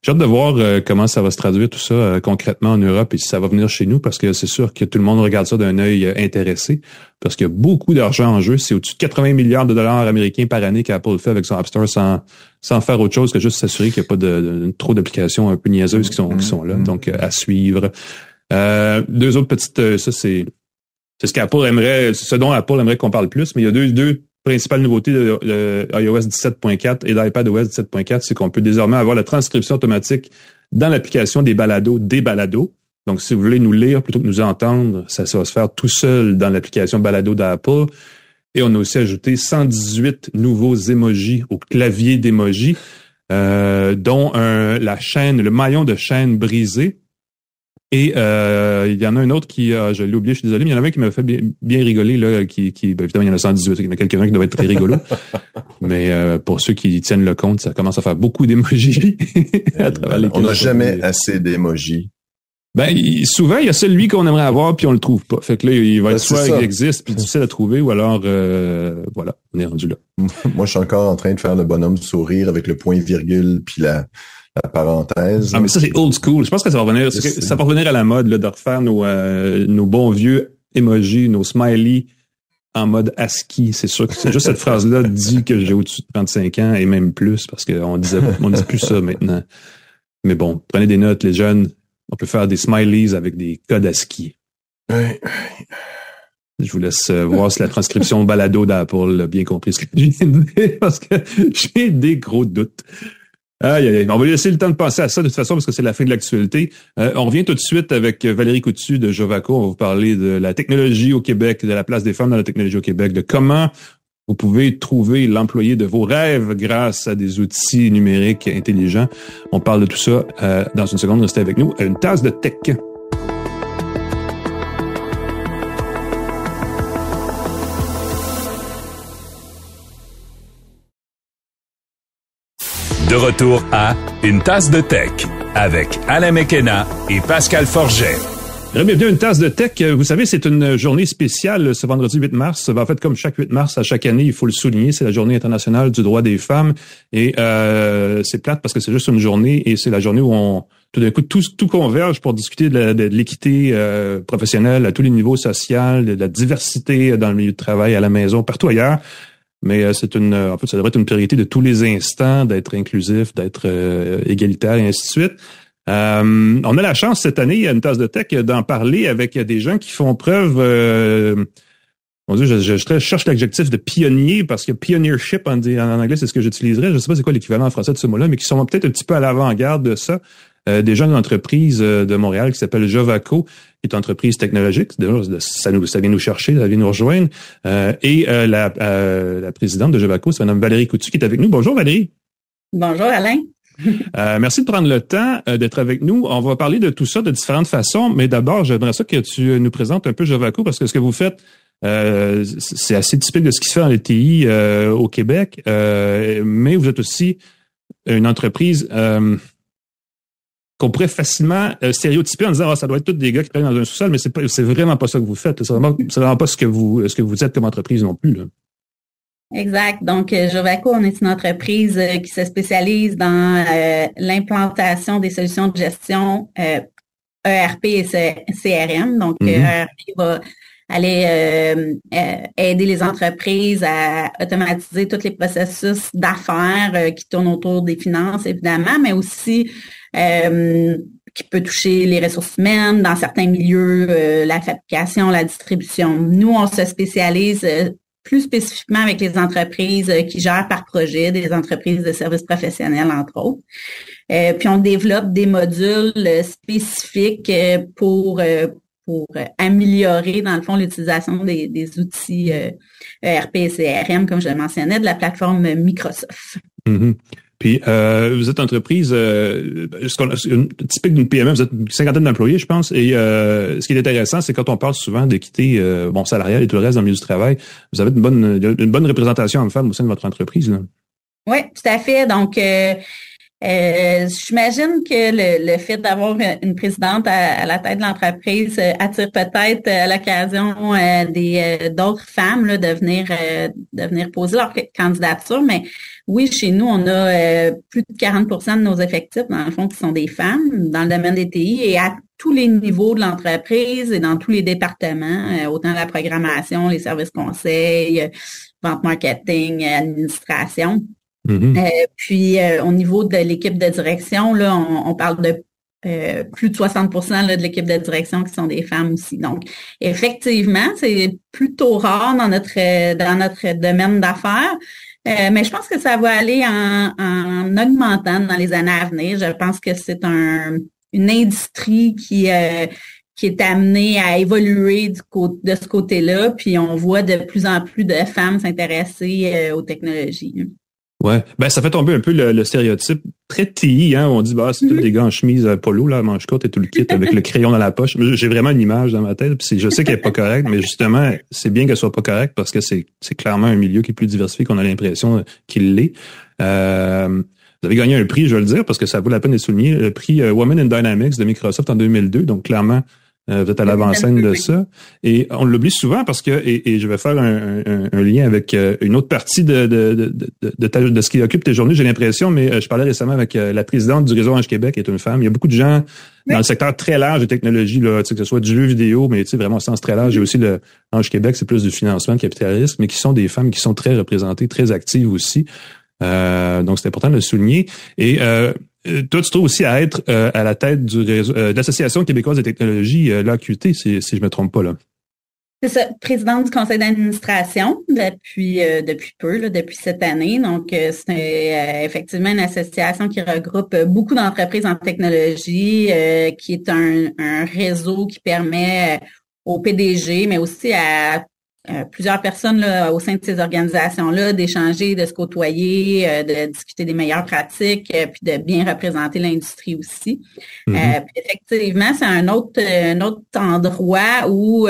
J'ai hâte de voir comment ça va se traduire tout ça concrètement en Europe et si ça va venir chez nous, parce que c'est sûr que tout le monde regarde ça d'un œil intéressé, parce qu'il y a beaucoup d'argent en jeu. C'est au-dessus de 80 milliards de dollars américains par année qu'Apple fait avec son App Store sans faire autre chose que juste s'assurer qu'il n'y a pas de trop d'applications un peu niaiseuses qui sont là. Donc, à suivre. Deux autres petites... ça, c'est ce qu'Apple aimerait, ce dont Apple aimerait qu'on parle plus, mais il y a deux principales nouveautés de iOS 17.4 et d'iPadOS 17.4, c'est qu'on peut désormais avoir la transcription automatique dans l'application des balados. Donc, si vous voulez nous lire plutôt que nous entendre, ça va se faire tout seul dans l'application balado d'Apple. Et on a aussi ajouté 118 nouveaux emojis au clavier d'emojis, dont le maillon de chaîne brisé. Et il y en a un autre qui, je l'ai oublié, je suis désolé, mais il y en avait un qui m'a fait bien rigoler, là, évidemment, il y en a 118, il y en a quelques-uns qui doivent être très rigolos. Mais pour ceux qui tiennent le compte, ça commence à faire beaucoup d'émojis à travers les On n'a jamais assez d'émojis. Souvent, il y a celui qu'on aimerait avoir, puis on le trouve pas. Fait que là, il va être soit il existe, puis difficile à trouver, ou alors, voilà, on est rendu là. Moi, je suis encore en train de faire le bonhomme sourire avec le point-virgule, puis la parenthèse. Ah, mais ça, c'est old school. Je pense que ça va revenir, ça va revenir à la mode, là, de refaire nos bons vieux emojis, nos smileys en mode ASCII. C'est sûr que c'est juste cette phrase-là dit que j'ai au-dessus de 35 ans et même plus, parce qu'on dit plus ça maintenant. Mais bon, prenez des notes, les jeunes. On peut faire des smileys avec des codes ASCII. Ouais. Je vous laisse voir si la transcription balado d'Apple a bien compris ce que je viens de dire, parce que j'ai des gros doutes. Aïe, aïe, aïe. On va laisser le temps de penser à ça de toute façon parce que c'est la fin de l'actualité. On revient tout de suite avec Valérie Coutu de Jovaco. On va vous parler de la technologie au Québec, de la place des femmes dans la technologie au Québec, de comment vous pouvez trouver l'employé de vos rêves grâce à des outils numériques intelligents. On parle de tout ça dans une seconde. Restez avec nous à une tasse de tech. De retour à Une tasse de tech avec Alain McKenna et Pascal Forget. Bienvenue à Une tasse de tech. Vous savez, c'est une journée spéciale ce vendredi 8 mars. En fait, comme chaque 8 mars à chaque année, il faut le souligner, c'est la journée internationale du droit des femmes. Et c'est plate parce que c'est juste une journée et c'est la journée où tout d'un coup, tout converge pour discuter de l'équité professionnelle à tous les niveaux sociaux, de la diversité dans le milieu de travail, à la maison, partout ailleurs. Mais en fait, ça devrait être une priorité de tous les instants d'être inclusif, d'être égalitaire et ainsi de suite. On a la chance cette année à Une tasse de tech d'en parler avec des gens qui font preuve, mon Dieu, je cherche l'adjectif de pionnier parce que pioneership en anglais, c'est ce que j'utiliserais. Je sais pas c'est quoi l'équivalent en français de ce mot-là, mais qui sont peut-être un petit peu à l'avant-garde de ça. Des jeunes entreprises de Montréal qui s'appelle Jovaco, qui est une entreprise technologique. Ça vient nous chercher, ça vient nous rejoindre. Et la présidente de Jovaco, c'est Mme Valérie Coutu qui est avec nous. Bonjour Valérie. Bonjour Alain. Merci de prendre le temps d'être avec nous. On va parler de tout ça de différentes façons, mais d'abord, j'aimerais ça que tu nous présentes un peu Jovaco parce que ce que vous faites, c'est assez typique de ce qui se fait dans les TI au Québec, mais vous êtes aussi une entreprise qu'on pourrait facilement stéréotyper en disant ça doit être tous des gars qui travaillent dans un sous-sol, mais c'est vraiment pas ça que vous faites. C'est vraiment pas ce que vous êtes comme entreprise non plus, là. Exact. Donc, Jovaco, on est une entreprise qui se spécialise dans l'implantation des solutions de gestion ERP et CRM. Donc, ERP va aller aider les entreprises à automatiser tous les processus d'affaires qui tournent autour des finances, évidemment, mais aussi qui peut toucher les ressources humaines, dans certains milieux, la fabrication, la distribution. Nous, on se spécialise plus spécifiquement avec les entreprises qui gèrent par projet, des entreprises de services professionnels, entre autres. Puis on développe des modules spécifiques pour améliorer, dans le fond, l'utilisation des outils ERP et CRM, comme je le mentionnais, de la plateforme Microsoft. Mm-hmm. Puis, vous êtes une entreprise typique d'une PME, vous êtes une cinquantaine d'employés, je pense. Et ce qui est intéressant, c'est quand on parle souvent d'équité salariale et tout le reste dans le milieu du travail, vous avez une bonne représentation en femmes au sein de votre entreprise, là. Oui, tout à fait. Donc, j'imagine que le fait d'avoir une présidente à la tête de l'entreprise attire peut-être à l'occasion d'autres femmes là, de venir poser leur candidature, mais oui, chez nous, on a plus de 40% de nos effectifs, dans le fond, qui sont des femmes dans le domaine des TI et à tous les niveaux de l'entreprise et dans tous les départements, autant la programmation, les services conseils, vente marketing, administration. Mm-hmm. Puis au niveau de l'équipe de direction, là, on parle de plus de 60% là, de l'équipe de direction qui sont des femmes aussi. Donc, effectivement, c'est plutôt rare dans notre domaine d'affaires. Mais je pense que ça va aller en augmentant dans les années à venir. Je pense que c'est une industrie qui est amenée à évoluer de ce côté-là. Puis on voit de plus en plus de femmes s'intéresser aux technologies. Ouais, ben ça fait tomber un peu le stéréotype très TI, hein, où on dit c'est tous des gars en chemise polo là, manche courte et tout le kit avec le crayon dans la poche. J'ai vraiment une image dans ma tête, puis je sais qu'elle est pas correcte, mais justement, c'est bien qu'elle soit pas correcte parce que c'est clairement un milieu qui est plus diversifié qu'on a l'impression qu'il l'est. Vous avez gagné un prix, je veux le dire, parce que ça vaut la peine de souligner, le prix Women in Dynamics de Microsoft en 2002, donc clairement vous êtes à l'avant-scène de ça. Et on l'oublie souvent parce que, et je vais faire un lien avec une autre partie de ce qui occupe tes journées, j'ai l'impression, mais je parlais récemment avec la présidente du réseau Ange Québec, qui est une femme. Il y a beaucoup de gens dans le secteur très large des technologies, là, que ce soit du jeu vidéo, mais vraiment au sens très large. Il y a aussi le Ange Québec, c'est plus du financement, de capital risque, mais qui sont des femmes qui sont très représentées, très actives aussi. Donc, c'est important de le souligner. Et toi, tu trouves aussi à être à la tête du réseau, de l'Association québécoise des technologies, l'AQT, si je me trompe pas, là. C'est ça, présidente du conseil d'administration depuis peu, là, depuis cette année. Donc, c'est effectivement une association qui regroupe beaucoup d'entreprises en technologie, qui est un réseau qui permet au PDG, mais aussi à plusieurs personnes là, au sein de ces organisations-là d'échanger, de se côtoyer, de discuter des meilleures pratiques, puis de bien représenter l'industrie aussi. Mm-hmm. Puis effectivement, c'est un autre endroit où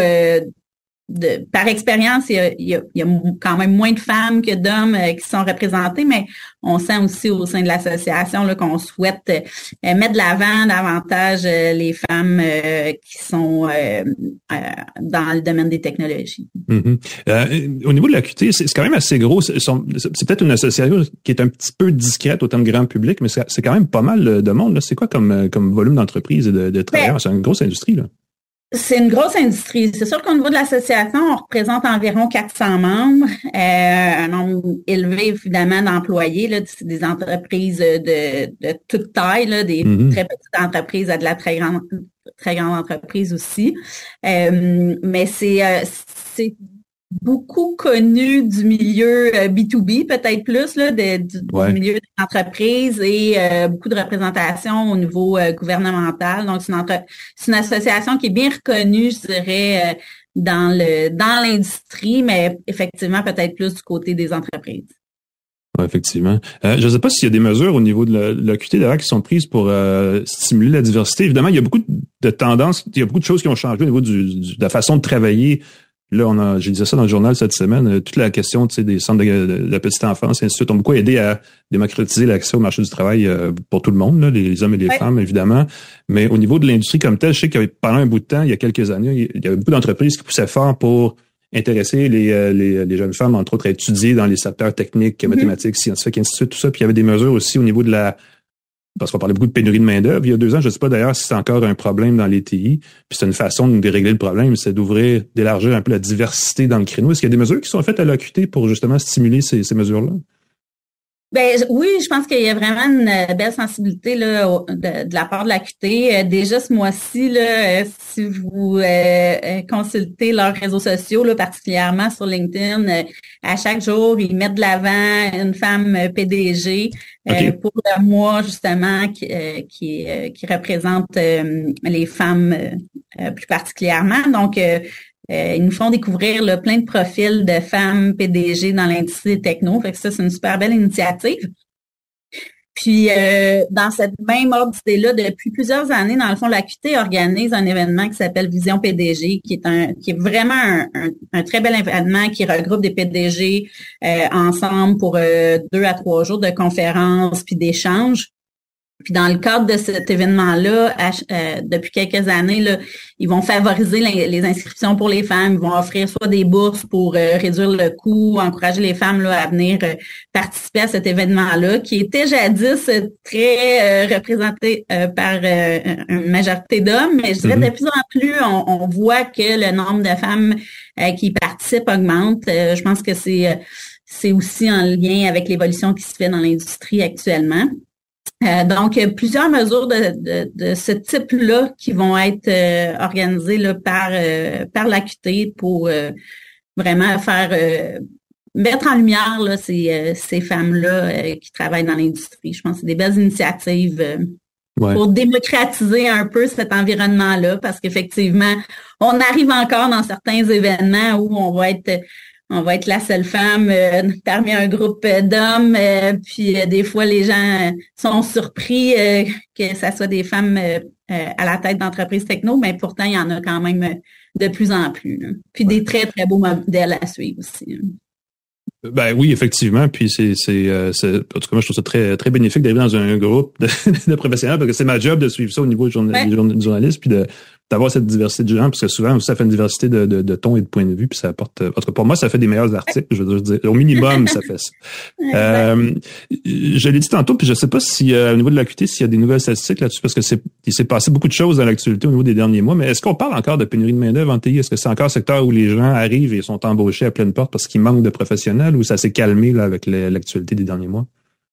par expérience, il y a quand même moins de femmes que d'hommes qui sont représentées, mais on sent aussi au sein de l'association là, qu'on souhaite mettre de l'avant davantage les femmes qui sont dans le domaine des technologies. Au niveau de l'AQT, c'est quand même assez gros. C'est peut-être une association qui est un petit peu discrète au terme grand public, mais c'est quand même pas mal de monde. Là. C'est quoi comme volume d'entreprise et de travailleurs? C'est une grosse industrie, là. C'est une grosse industrie. C'est sûr qu'au niveau de l'association, on représente environ 400 membres, un nombre élevé évidemment d'employés, là, des entreprises de toute taille, là, des très petites entreprises à de la très grande entreprise aussi. Mais c'est beaucoup connu du milieu B2B, peut-être plus, là, du milieu des entreprises et beaucoup de représentation au niveau gouvernemental. Donc, c'est une association qui est bien reconnue, je dirais, dans l'industrie, mais effectivement, peut-être plus du côté des entreprises. Ouais, effectivement. Je ne sais pas s'il y a des mesures au niveau de l'AQT d'ailleurs qui sont prises pour stimuler la diversité. Évidemment, il y a beaucoup de tendances, il y a beaucoup de choses qui ont changé au niveau de la façon de travailler. Là, j'ai dit ça dans le journal cette semaine, toute la question des centres de la petite enfance et ainsi de suite ont beaucoup aidé à démocratiser l'accès au marché du travail pour tout le monde, là, les hommes et les femmes, évidemment. Mais au niveau de l'industrie comme telle, je sais qu'il y avait pendant un bout de temps, il y a quelques années, il y avait beaucoup d'entreprises qui poussaient fort pour intéresser les jeunes femmes, entre autres, à étudier dans les secteurs techniques, mathématiques, scientifiques, ainsi de suite, tout ça. Puis il y avait des mesures aussi au niveau de parce qu'on parlait beaucoup de pénurie de main-d'œuvre. Il y a 2 ans, je ne sais pas d'ailleurs si c'est encore un problème dans les TI. Puis c'est une façon de régler le problème, c'est d'élargir un peu la diversité dans le créneau. Est-ce qu'il y a des mesures qui sont faites à l'AQT pour justement stimuler ces mesures-là? Ben oui, je pense qu'il y a vraiment une belle sensibilité là de la part de l'AQT. Déjà ce mois-ci, là, si vous consultez leurs réseaux sociaux, là, particulièrement sur LinkedIn, à chaque jour, ils mettent de l'avant une femme PDG pour le mois justement qui représente les femmes plus particulièrement. Donc ils nous font découvrir là, plein de profils de femmes PDG dans l'industrie des techno. Fait que ça, c'est une super belle initiative. Puis, dans cette même ordre d'idée-là, depuis plusieurs années, dans le fond, l'AQT organise un événement qui s'appelle Vision PDG, qui est vraiment un très bel événement qui regroupe des PDG ensemble pour 2 à 3 jours de conférences puis d'échanges. Puis dans le cadre de cet événement-là, depuis quelques années, là, ils vont favoriser les inscriptions pour les femmes. Ils vont offrir soit des bourses pour réduire le coût, encourager les femmes là, à venir participer à cet événement-là, qui était jadis très représenté par une majorité d'hommes. Mais je dirais de plus en plus, on voit que le nombre de femmes qui participent augmente. Je pense que c'est aussi en lien avec l'évolution qui se fait dans l'industrie actuellement. Donc, plusieurs mesures de ce type-là qui vont être organisées là, par l'AQT pour vraiment faire mettre en lumière là, ces femmes-là qui travaillent dans l'industrie. Je pense que c'est des belles initiatives pour démocratiser un peu cet environnement-là, parce qu'effectivement, on arrive encore dans certains événements où on va être la seule femme parmi un groupe d'hommes, puis des fois les gens sont surpris que ça soit des femmes à la tête d'entreprises techno, mais pourtant il y en a quand même de plus en plus. Là. Puis des très très beaux modèles à suivre aussi. Ben oui, effectivement. Puis en tout cas, moi je trouve ça très très bénéfique d'arriver dans un groupe de professionnels, parce que c'est ma job de suivre ça au niveau du journaliste, puis d'avoir cette diversité de gens, parce que souvent ça fait une diversité de ton et de point de vue, puis ça apporte, en tout cas pour moi ça fait des meilleurs articles, je veux dire, au minimum ça fait ça. Je l'ai dit tantôt, puis je sais pas si au niveau de l'AQT s'il y a des nouvelles statistiques là-dessus, parce que il s'est passé beaucoup de choses dans l'actualité au niveau des derniers mois, mais est-ce qu'on parle encore de pénurie de main-d'œuvre en TI? Est-ce que c'est encore un secteur où les gens arrivent et sont embauchés à pleine porte parce qu'il manque de professionnels, ou ça s'est calmé là avec l'actualité des derniers mois?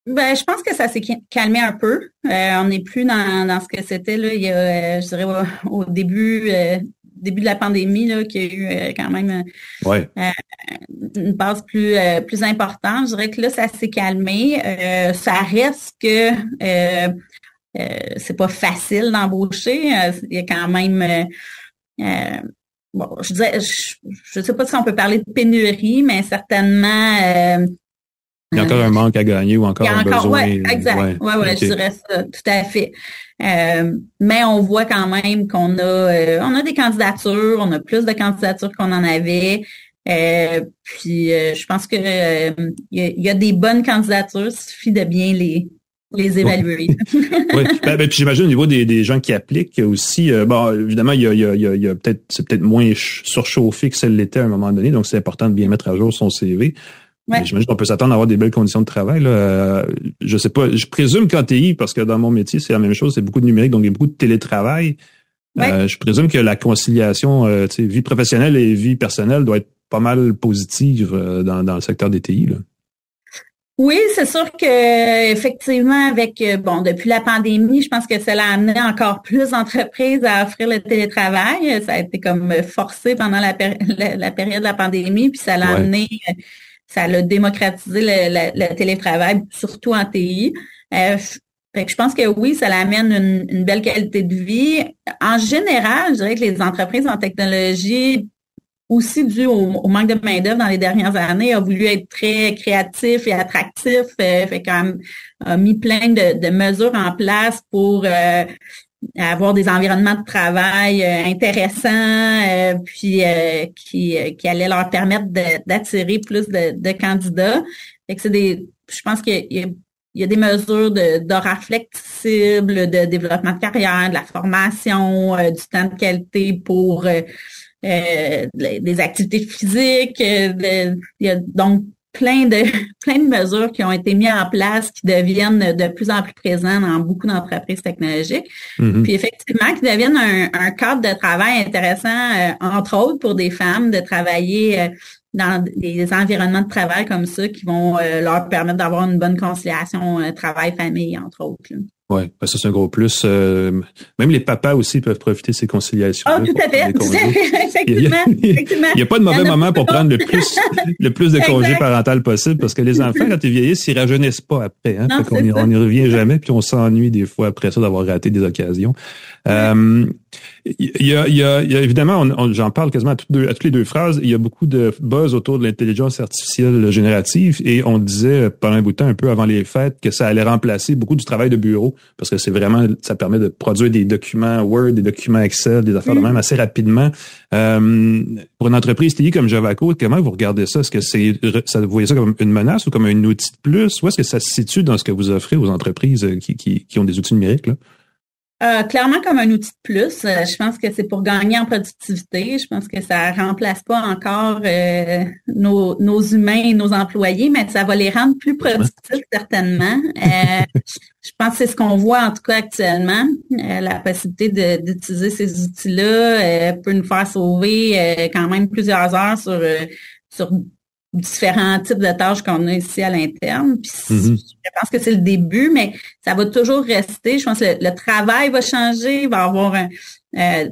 Ben, je pense que ça s'est calmé un peu. On n'est plus dans ce que c'était là. Il y a, je dirais, au début de la pandémie là, qu'il y a eu quand même une base plus importante. Je dirais que là, ça s'est calmé. Ça reste que c'est pas facile d'embaucher. Il y a quand même bon, je dirais, je sais pas si on peut parler de pénurie, mais certainement Il y a encore un manque à gagner ou encore un besoin. Ouais, exact. Ouais, okay. Je dirais ça, tout à fait. Mais on voit quand même qu'on a des candidatures, on a plus de candidatures qu'on en avait. Puis je pense que il y a des bonnes candidatures, il suffit de bien les évaluer. Oui. Puis j'imagine au niveau des gens qui appliquent aussi, bon, évidemment, il y a c'est peut-être moins surchauffé que ça l'était à un moment donné, donc c'est important de bien mettre à jour son CV. Ouais. J'imagine qu'on peut s'attendre à avoir des belles conditions de travail. Là. Je sais pas, je présume qu'en TI, parce que dans mon métier, c'est la même chose, c'est beaucoup de numérique, donc il y a beaucoup de télétravail. Ouais. Je présume que la conciliation vie professionnelle et vie personnelle doit être pas mal positive dans le secteur des TI. Là. Oui, c'est sûr que effectivement, avec depuis la pandémie, je pense que cela a amené encore plus d'entreprises à offrir le télétravail. Ça a été comme forcé pendant la période de la pandémie, puis ça l'a amené, ça l'a démocratisé le télétravail, surtout en TI. Fait que je pense que oui, ça l'amène une belle qualité de vie. En général, je dirais que les entreprises en technologie, aussi dû au manque de main-d'œuvre dans les dernières années, a voulu être très créatif et attractif, fait quand même a mis plein de mesures en place pour avoir des environnements de travail intéressants, puis qui allaient leur permettre d'attirer plus de candidats. Fait que je pense qu'il y a des mesures d'horaires flexibles, de développement de carrière, de la formation, du temps de qualité pour des activités physiques. Il y a donc plein de mesures qui ont été mises en place qui deviennent de plus en plus présentes dans beaucoup d'entreprises technologiques. Mm-hmm. Puis effectivement, qui deviennent un cadre de travail intéressant, entre autres pour des femmes, de travailler dans des environnements de travail comme ça qui vont leur permettre d'avoir une bonne conciliation travail-famille, entre autres. Là. Oui, ça c'est un gros plus. Même les papas aussi peuvent profiter de ces conciliations. Oh, tout à fait, effectivement. Il n'y a pas de mauvais moment pour prendre le plus de congés parental possible, parce que les enfants, quand ils vieillissent, ils rajeunissent pas après. Hein? Non, on n'y revient jamais, puis on s'ennuie des fois après ça d'avoir raté des occasions. Il y a évidemment, j'en parle quasiment à toutes les deux phrases, il y a beaucoup de buzz autour de l'intelligence artificielle générative, et on disait pendant un bout de temps, un peu avant les fêtes, que ça allait remplacer beaucoup du travail de bureau, parce que ça permet de produire des documents Word, des documents Excel, des affaires de même assez rapidement. Pour une entreprise TI comme Javaco, comment vous regardez ça? Est-ce que vous voyez ça comme une menace ou comme un outil de plus? Où est-ce que ça se situe dans ce que vous offrez aux entreprises qui ont des outils numériques, là? Clairement comme un outil de plus. Je pense que c'est pour gagner en productivité. Je pense que ça remplace pas encore nos humains et nos employés, mais ça va les rendre plus productifs certainement. Je pense que c'est ce qu'on voit en tout cas actuellement. La possibilité d'utiliser ces outils-là peut nous faire sauver quand même plusieurs heures sur différents types de tâches qu'on a ici à l'interne. Puis je pense que c'est le début, mais ça va toujours rester. Je pense que le travail va changer, il va y avoir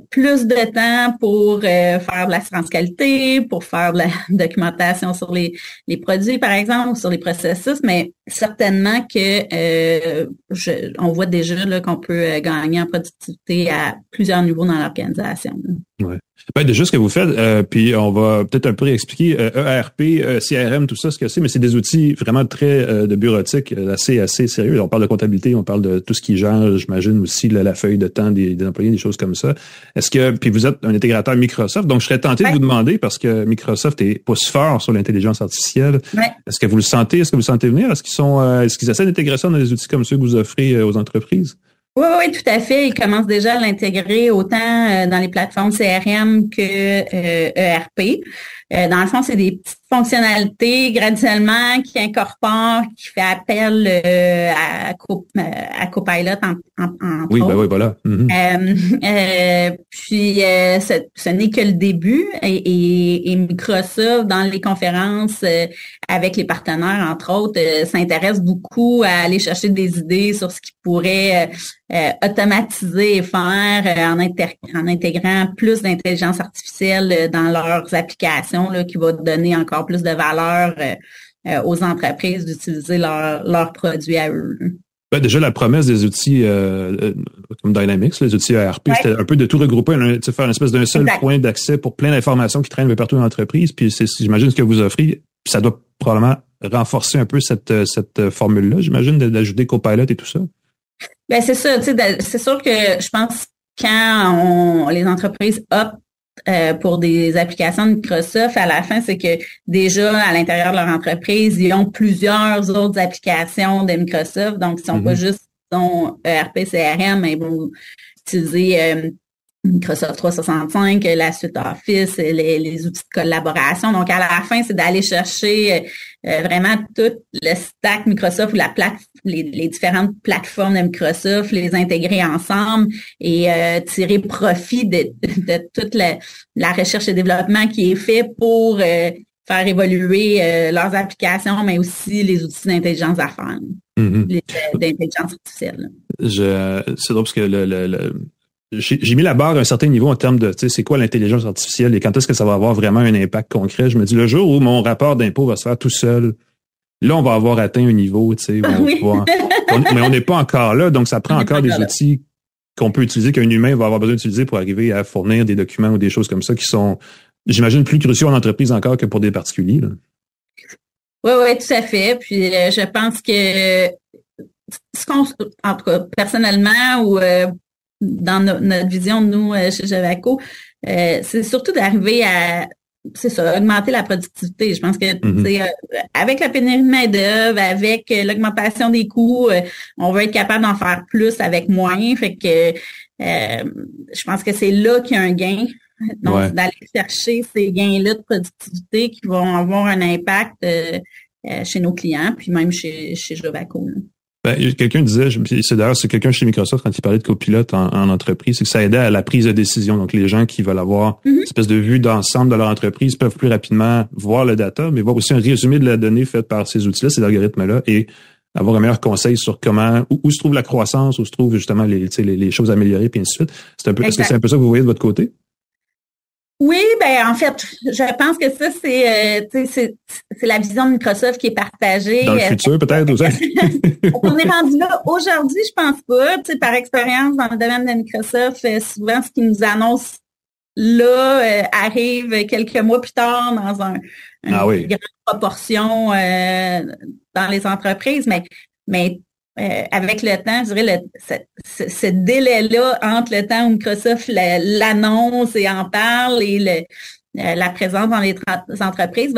plus de temps pour faire de l'assurance qualité, pour faire de la documentation sur les produits, par exemple, ou sur les processus, mais certainement que on voit déjà là, qu'on peut gagner en productivité à plusieurs niveaux dans l'organisation. Ouais. Ben, déjà, ce que vous faites, puis on va peut-être un peu réexpliquer ERP, CRM, tout ça, ce que c'est, mais c'est des outils vraiment très de bureautique, assez sérieux. On parle de comptabilité, on parle de tout ce qui gère, j'imagine aussi la feuille de temps des employés, des choses comme ça. Est-ce que, puis vous êtes un intégrateur Microsoft, donc je serais tenté de vous demander, parce que Microsoft pousse fort sur l'intelligence artificielle. Ouais. Est-ce que vous le sentez? Est-ce que vous le sentez venir? Est-ce qu'ils essaient d'intégrer ça dans des outils comme ceux que vous offrez aux entreprises? Oui, tout à fait. Ils commencent déjà à l'intégrer autant dans les plateformes CRM que ERP. Dans le fond, c'est des petites fonctionnalités graduellement qui incorporent, qui fait appel à Copilot en oui, ben oui, voilà. Puis ce n'est que le début et Microsoft, dans les conférences avec les partenaires, entre autres, s'intéresse beaucoup à aller chercher des idées sur ce qui pourrait automatiser et faire en intégrant plus d'intelligence artificielle dans leurs applications, là, qui va donner encore plus de valeur aux entreprises d'utiliser leurs produits à eux. Ben déjà, la promesse des outils comme Dynamics, les outils ERP, c'était un peu de tout regrouper, faire une espèce d'un seul point d'accès pour plein d'informations qui traînent un peu partout dans l'entreprise. Puis j'imagine ce que vous offrez, puis ça doit probablement renforcer un peu cette formule-là, j'imagine, d'ajouter Copilot et tout ça? Ben c'est ça, tu sais, c'est sûr que je pense quand les entreprises optent pour des applications de Microsoft, à la fin, c'est que déjà, à l'intérieur de leur entreprise, ils ont plusieurs autres applications de Microsoft. Donc, ils sont pas juste ERP, CRM, mais ils vont utiliser Microsoft 365, la suite Office, les outils de collaboration. Donc, à la fin, c'est d'aller chercher vraiment tout le stack Microsoft ou les différentes plateformes de Microsoft, les intégrer ensemble et tirer profit de toute la recherche et développement qui est fait pour faire évoluer leurs applications, mais aussi les outils d'intelligence d'affaires, d'intelligence artificielle. C'est drôle parce que j'ai mis la barre à un certain niveau en termes de, tu sais, c'est quoi l'intelligence artificielle et quand est-ce que ça va avoir vraiment un impact concret. Je me dis, le jour où mon rapport d'impôt va se faire tout seul, là, on va avoir atteint un niveau, tu sais, mais on n'est pas encore là, donc ça prend encore des outils qu'on peut utiliser, qu'un humain va avoir besoin d'utiliser pour arriver à fournir des documents ou des choses comme ça qui sont, j'imagine, plus cruciaux en entreprise encore que pour des particuliers, là. Oui, tout à fait. Puis, je pense que en tout cas, personnellement ou dans notre vision de nous chez Javaco, c'est surtout d'arriver à augmenter la productivité. Je pense que avec la pénurie de main-d'œuvre, avec l'augmentation des coûts, on va être capable d'en faire plus avec moins. Fait que je pense que c'est là qu'il y a un gain. Donc, d'aller chercher ces gains-là de productivité qui vont avoir un impact chez nos clients, puis même chez Javaco. Quelqu'un disait, c'est quelqu'un chez Microsoft quand il parlait de copilote en entreprise, c'est que ça aidait à la prise de décision. Donc, les gens qui veulent avoir une espèce de vue d'ensemble de leur entreprise peuvent plus rapidement voir le data, mais voir aussi un résumé de la donnée faite par ces outils-là, ces algorithmes-là, et avoir un meilleur conseil sur comment, où se trouve la croissance, où se trouvent justement les choses améliorées, puis ainsi de suite. Est-ce que c'est un peu ça que vous voyez de votre côté? Oui, en fait, je pense que ça, c'est la vision de Microsoft qui est partagée. Dans le futur, peut-être, aussi. On est rendu là. Aujourd'hui, je pense pas. Tu sais, par expérience, dans le domaine de Microsoft, souvent, ce qu'ils nous annoncent là arrive quelques mois plus tard dans une grande proportion dans les entreprises. Mais avec le temps, je dirais ce délai-là entre le temps où Microsoft l'annonce et en parle et la présence dans les entreprises,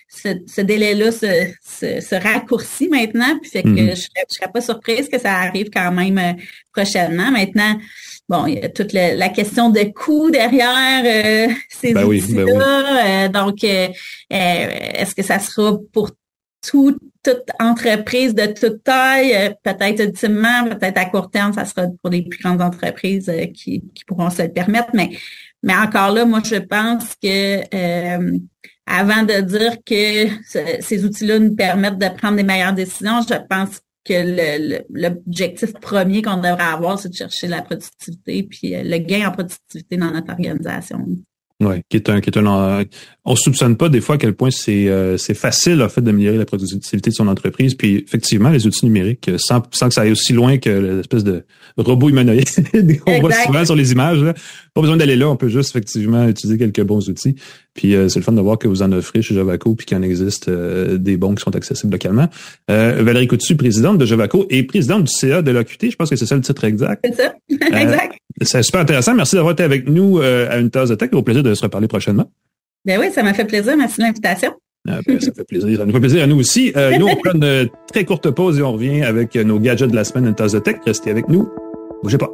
ce délai-là se raccourcit maintenant, puis fait que je serais pas surprise que ça arrive quand même prochainement. Maintenant, bon, il y a toute la question de coût derrière ces outils-là. Donc, est-ce que ça sera pour toute entreprise de toute taille, peut-être ultimement, peut-être à court terme, ça sera pour les plus grandes entreprises qui pourront se le permettre. Mais encore là, moi, je pense que avant de dire que ces outils-là nous permettent de prendre des meilleures décisions, je pense que l'objectif premier qu'on devrait avoir, c'est de chercher la productivité puis le gain en productivité dans notre organisation. Oui, on soupçonne pas des fois à quel point c'est facile en fait d'améliorer la productivité de son entreprise. Puis effectivement, les outils numériques, sans que ça aille aussi loin que l'espèce de robot humanoïde qu'on voit souvent sur les images, là. Pas besoin d'aller là, on peut juste effectivement utiliser quelques bons outils. Puis c'est le fun de voir que vous en offrez chez Javaco puis qu'il en existe des bons qui sont accessibles localement. Valérie Coutu, présidente de Javaco et présidente du CA de l'OQT, je pense que c'est ça le titre exact. C'est ça, exact. C'est super intéressant. Merci d'avoir été avec nous à une tasse de tech. Au plaisir de se reparler prochainement. Ben oui, ça m'a fait plaisir. Merci de l'invitation. Ça fait plaisir. Ça nous fait plaisir à nous aussi. Nous, on prend une très courte pause et on revient avec nos gadgets de la semaine, une tasse de tech. Restez avec nous. Bougez pas.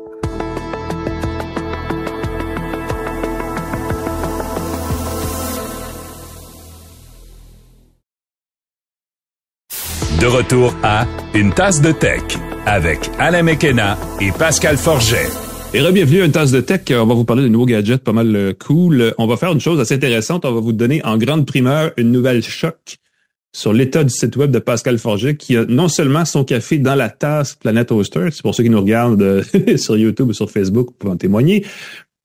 De retour à Une tasse de tech avec Alain McKenna et Pascal Forget. Et re-bienvenue à Une tasse de tech. On va vous parler de nouveaux gadgets pas mal cool. On va faire une chose assez intéressante. On va vous donner en grande primeur une nouvelle choc sur l'état du site web de Pascal Forget qui a non seulement son café dans la tasse Planet Toaster, c'est pour ceux qui nous regardent sur YouTube ou sur Facebook, vous pouvez en témoigner.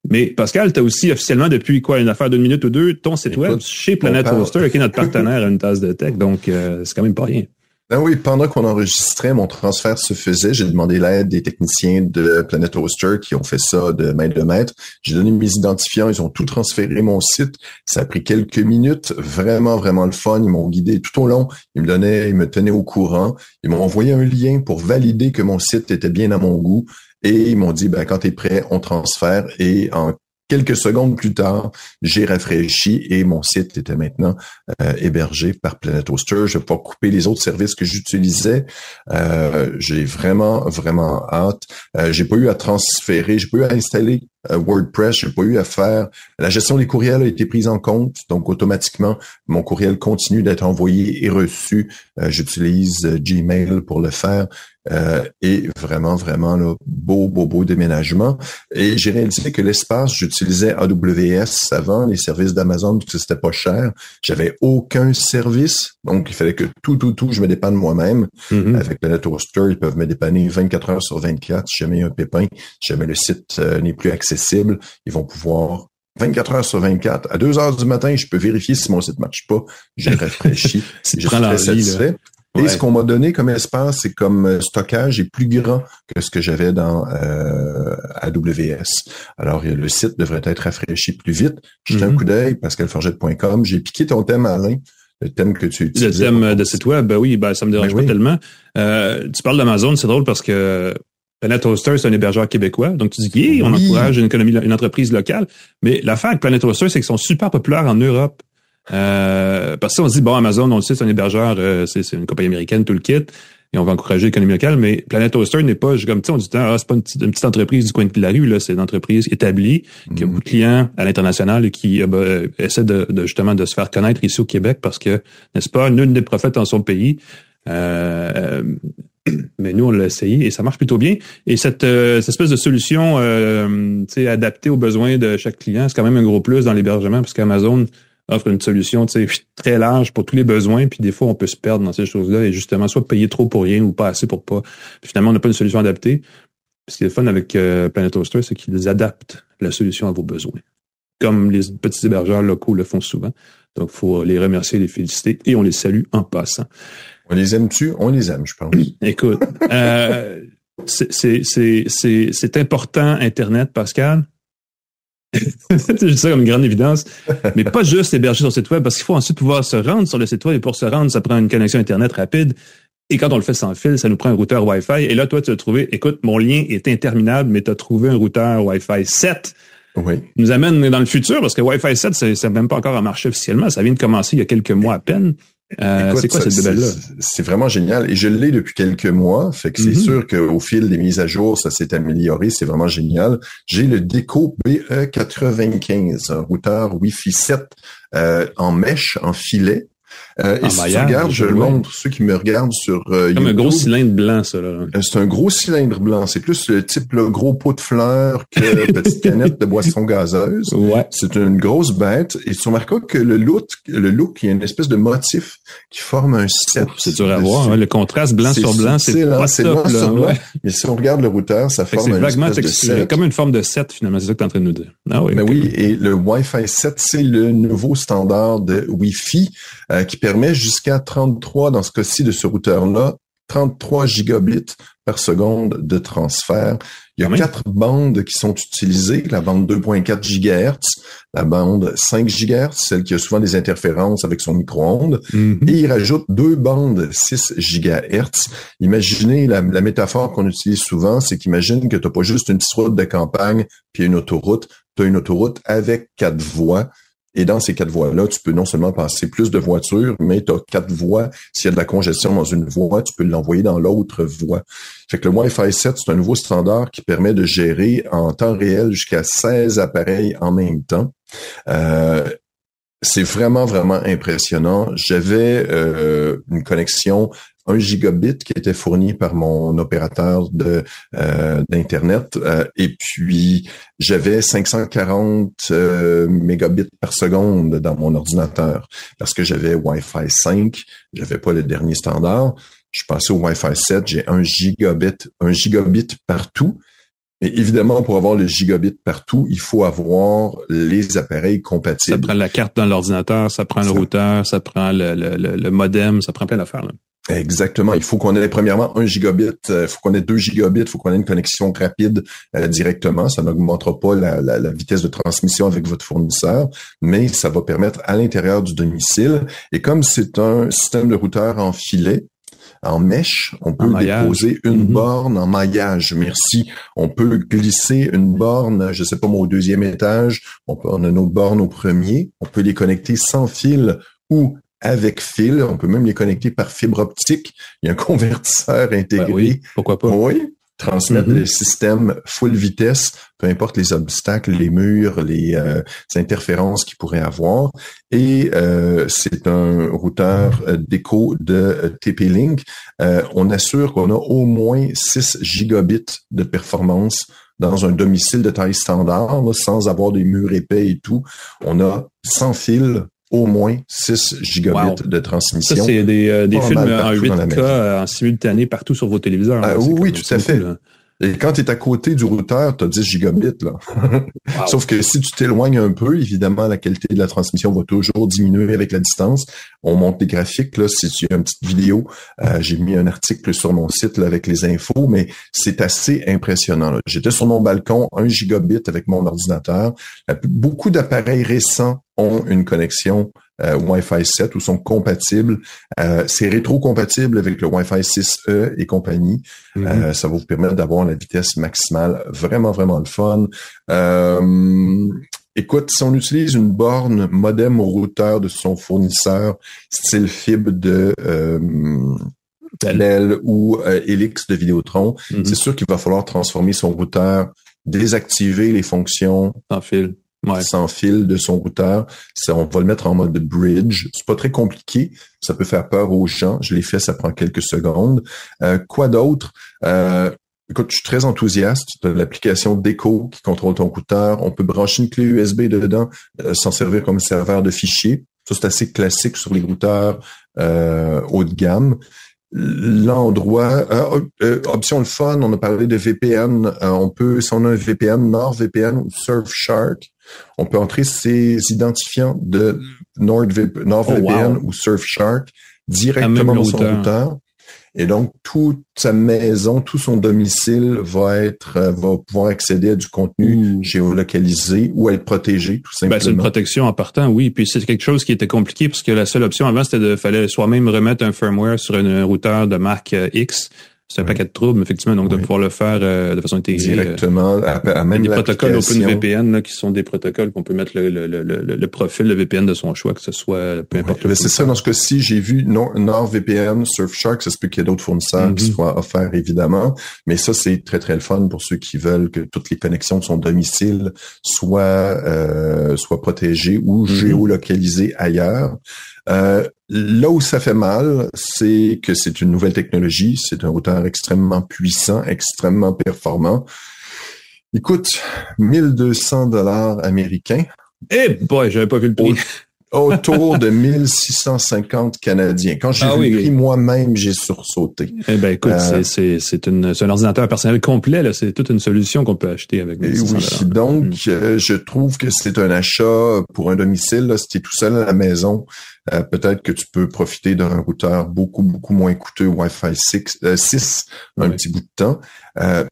Mais Pascal, tu as aussi officiellement depuis une affaire d'une minute ou deux, ton site web chez Planet Toaster qui est notre partenaire à Une tasse de tech. Donc, c'est quand même pas rien. Ben oui, pendant qu'on enregistrait, mon transfert se faisait. J'ai demandé l'aide des techniciens de Planet Hoster qui ont fait ça de main de maître. J'ai donné mes identifiants, ils ont tout transféré mon site. Ça a pris quelques minutes, vraiment, vraiment le fun. Ils m'ont guidé tout au long. Ils me tenaient au courant. Ils m'ont envoyé un lien pour valider que mon site était bien à mon goût. Et ils m'ont dit, ben, quand t'es prêt, on transfère. Et en quelques secondes plus tard, j'ai rafraîchi et mon site était maintenant hébergé par Planet Hoster. Je vais pas couper les autres services que j'utilisais. J'ai vraiment, vraiment hâte. J'ai pas eu à transférer, j'ai pas eu à installer WordPress, j'ai pas eu à faire. La gestion des courriels a été prise en compte, donc automatiquement, mon courriel continue d'être envoyé et reçu. J'utilise Gmail pour le faire. Et vraiment, vraiment, là, beau déménagement. Et j'ai réalisé que l'espace, j'utilisais AWS avant, les services d'Amazon, parce que c'était pas cher. J'avais aucun service, donc il fallait que tout, je me dépanne moi-même. Avec Planet Hoster, ils peuvent me dépanner 24 heures sur 24 si jamais il y a un pépin, si jamais le site n'est plus accessible. Ils vont pouvoir 24 heures sur 24, à 2 heures du matin, je peux vérifier si mon site marche pas. J'ai rafraîchi. Je suis très satisfait. Et ce qu'on m'a donné comme espace et comme stockage est plus grand que ce que j'avais dans AWS. Alors, le site devrait être rafraîchi plus vite. Jetez un coup d'œil, pascalforget.com. J'ai piqué ton thème, Alain, le thème que tu utilises. Le thème de site web, ben oui, ben ça me dérange pas tellement. Tu parles d'Amazon, c'est drôle parce que Planet Hoster, c'est un hébergeur québécois. Donc, tu dis, on encourage une entreprise locale. Mais l'affaire avec Planet Hoster, c'est qu'ils sont super populaires en Europe. Parce que on se dit, bon, Amazon, on le sait, c'est un hébergeur, c'est une compagnie américaine, tout le kit, et on va encourager l'économie locale, mais Planet Hoster n'est pas, comme tu sais, on dit, c'est pas une petite entreprise du coin de la rue, là, c'est une entreprise établie, qui a beaucoup de clients à l'international et qui essaie de justement de se faire connaître ici au Québec parce que, n'est-ce pas, nul n'est prophète en son pays. Mais nous, on l'a essayé et ça marche plutôt bien. Et cette espèce de solution adaptée aux besoins de chaque client, c'est quand même un gros plus dans l'hébergement parce qu'Amazon offre une solution très large pour tous les besoins, puis des fois, on peut se perdre dans ces choses-là et justement, soit payer trop pour rien ou pas assez pour pas. Puis finalement, on n'a pas une solution adaptée. Ce qui est fun avec Planet Hoster, c'est qu'ils adaptent la solution à vos besoins, comme les petits hébergeurs locaux le font souvent. Donc, il faut les remercier, les féliciter et on les salue en passant. On les aime-tu? On les aime, je pense. Écoute, c'est important, Internet, Pascal. C'est juste ça comme une grande évidence. Mais pas juste héberger sur le site web, parce qu'il faut ensuite pouvoir se rendre sur le site web. Et pour se rendre, ça prend une connexion Internet rapide. Et quand on le fait sans fil, ça nous prend un routeur Wi-Fi. Et là, toi, tu as trouvé, écoute, mon lien est interminable, mais tu as trouvé un routeur Wi-Fi 7. Oui. Nous amène dans le futur, parce que Wi-Fi 7, c'est même pas encore en marché officiellement. Ça vient de commencer il y a quelques mois à peine. Écoute, c'est quoi cette bébelle-là? C'est vraiment génial. Et je l'ai depuis quelques mois. Fait que c'est sûr qu'au fil des mises à jour, ça s'est amélioré. C'est vraiment génial. J'ai le Deco BE95, un routeur Wi-Fi 7 en mèche, en filet. Et si tu regardes, je le montre, ceux qui me regardent sur YouTube. Comme un gros cylindre blanc, ça, là. C'est un gros cylindre blanc. C'est plus le type le gros pot de fleurs que petite canette de boisson gazeuse. Ouais. C'est une grosse bête. Et tu remarqueras que le look, il y a une espèce de motif qui forme un 7. C'est dur à voir, hein. Le contraste blanc sur blanc, c'est pas c'est top, blanc là. sur blanc. Mais si on regarde le routeur, ça forme un espèce de 7. Comme une forme de 7, finalement. C'est ça que tu es en train de nous dire. Ah oui. Ben oui. Et le Wi-Fi 7, c'est le nouveau standard de Wi-Fi, qui permet jusqu'à 33, dans ce cas-ci de ce routeur-là, 33 gigabits par seconde de transfert. Il y a 4 bandes qui sont utilisées, la bande 2.4 GHz, la bande 5 GHz, celle qui a souvent des interférences avec son micro-ondes, et il rajoute 2 bandes 6 GHz. Imaginez la métaphore qu'on utilise souvent, c'est qu'imagine que tu n'as pas juste une petite route de campagne puis une autoroute, tu as une autoroute avec 4 voies. Et dans ces 4 voies-là, tu peux non seulement passer plus de voitures, mais tu as 4 voies. S'il y a de la congestion dans une voie, tu peux l'envoyer dans l'autre voie. Fait que le Wi-Fi 7, c'est un nouveau standard qui permet de gérer en temps réel jusqu'à 16 appareils en même temps. C'est vraiment, vraiment impressionnant. J'avais une connexion 1 gigabit qui était fourni par mon opérateur d'Internet. Et puis, j'avais 540 mégabits par seconde dans mon ordinateur parce que j'avais Wi-Fi 5. J'avais pas le dernier standard. Je suis passé au Wi-Fi 7. J'ai 1 gigabit partout. Mais évidemment, pour avoir le gigabit partout, il faut avoir les appareils compatibles. Ça prend la carte dans l'ordinateur, ça prend le routeur, ça prend le modem, ça prend plein d'affaires, là. Exactement. Il faut qu'on ait premièrement 1 gigabit, il faut qu'on ait 2 gigabits, il faut qu'on ait une connexion rapide directement. Ça n'augmentera pas la vitesse de transmission avec votre fournisseur, mais ça va permettre à l'intérieur du domicile. Et comme c'est un système de routeur en filet, en mèche, on peut déposer une borne en maillage. Merci. On peut glisser une borne, je sais pas moi, au 2e étage. On a nos bornes au 1er. On peut les connecter sans fil ou avec fil. On peut même les connecter par fibre optique. Il y a un convertisseur intégré. Ben oui, pourquoi pas. Oui. Transmettre le système full vitesse, peu importe les obstacles, les murs, les interférences qu'il pourrait avoir. Et c'est un routeur déco de TP-Link. On assure qu'on a au moins 6 gigabits de performance dans un domicile de taille standard, là, sans avoir des murs épais et tout. On a sans fil au moins 6 gigabits de transmission. Ça, c'est des films en 8K en simultané partout sur vos téléviseurs. Oui, tout à fait. Cool, et quand tu es à côté du routeur, tu as 10 gigabits. Là. Wow. Sauf que si tu t'éloignes un peu, évidemment, la qualité de la transmission va toujours diminuer avec la distance. On monte les graphiques. Là, si tu as une petite vidéo, j'ai mis un article sur mon site là, avec les infos, mais c'est assez impressionnant. Là. J'étais sur mon balcon, 1 gigabit avec mon ordinateur. Beaucoup d'appareils récents ont une connexion Wi-Fi 7 ou sont compatibles. C'est rétro-compatible avec le Wi-Fi 6E et compagnie. Ça va vous permettre d'avoir la vitesse maximale. Vraiment, vraiment le fun. Écoute, si on utilise une borne modem au routeur de son fournisseur, style fibre de Bell ou Helix de Vidéotron, c'est sûr qu'il va falloir transformer son routeur, désactiver les fonctions sans fil de son routeur. On va le mettre en mode bridge. C'est pas très compliqué. Ça peut faire peur aux gens. Je l'ai fait, ça prend quelques secondes. Quoi d'autre? Écoute, je suis très enthousiaste de l'application Deco qui contrôle ton routeur. On peut brancher une clé USB dedans, s'en servir comme serveur de fichiers. Ça, c'est assez classique sur les routeurs haut de gamme. L'endroit, option le fun, on a parlé de VPN. On peut, si on a un VPN, NordVPN ou Surfshark, on peut entrer ses identifiants de NordVPN ou Surfshark directement dans son routeur. Et donc, toute sa maison, tout son domicile va pouvoir accéder à du contenu géolocalisé ou être protégé, tout simplement. C'est une protection en partant, oui. Puis c'est quelque chose qui était compliqué parce que la seule option avant, c'était fallait soi-même remettre un firmware sur un routeur de marque X. C'est un paquet de troubles, effectivement, donc de pouvoir le faire de façon intégrée. Directement, à même des protocoles OpenVPN là, qui sont des protocoles qu'on peut mettre le profil de VPN de son choix, que ce soit peu importe. C'est ça, dans ce cas-ci, j'ai vu NordVPN, Surfshark, ça se peut qu'il y ait d'autres fournisseurs qui soient offerts, évidemment, mais ça, c'est très, très le fun pour ceux qui veulent que toutes les connexions de son domicile soient protégées ou géolocalisées ailleurs. Là où ça fait mal, c'est que c'est une nouvelle technologie, c'est un routeur extrêmement puissant, extrêmement performant. Il coûte 1200 $ américains. Eh boy, j'avais pas vu le prix. Autour de 1650 Canadiens. Quand j'ai vu le prix, moi-même, j'ai sursauté. Eh ben, écoute, c'est un ordinateur personnel complet, là. C'est toute une solution qu'on peut acheter avec 1600 $. Oui, donc, je trouve que c'est un achat pour un domicile, là. Si tu es tout seul à la maison, peut-être que tu peux profiter d'un routeur beaucoup, beaucoup moins coûteux Wi-Fi 6 un petit bout de temps.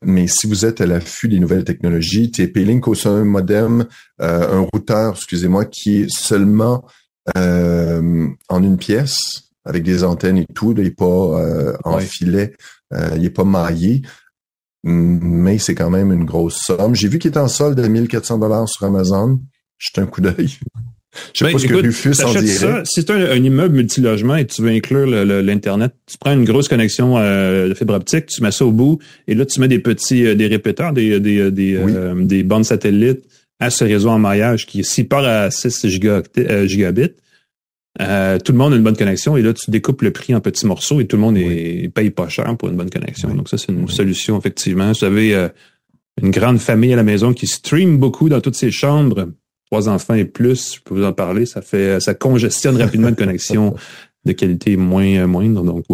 Mais si vous êtes à l'affût des nouvelles technologies, TP-Link au sein d'un modem, un routeur, excusez-moi, qui est seulement en une pièce, avec des antennes et tout, il n'est pas en filet, il n'est pas maillé, mais c'est quand même une grosse somme. J'ai vu qu'il était en solde à 1400 $ sur Amazon. Jette un coup d'œil. Je sais pas ce que Rufus en dirait. Ça, si tu as un immeuble multilogement et tu veux inclure l'Internet, tu prends une grosse connexion de fibre optique, tu mets ça au bout, et là, tu mets des petits des répéteurs, des bandes satellites à ce réseau en maillage qui, s'il part à 6 gigabits, tout le monde a une bonne connexion, et là, tu découpes le prix en petits morceaux et tout le monde paye pas cher pour une bonne connexion. Donc ça, c'est une solution, effectivement. Vous avez une grande famille à la maison qui stream beaucoup dans toutes ses chambres. 3 enfants et plus, je peux vous en parler, ça congestionne rapidement une connexion de qualité moindre, donc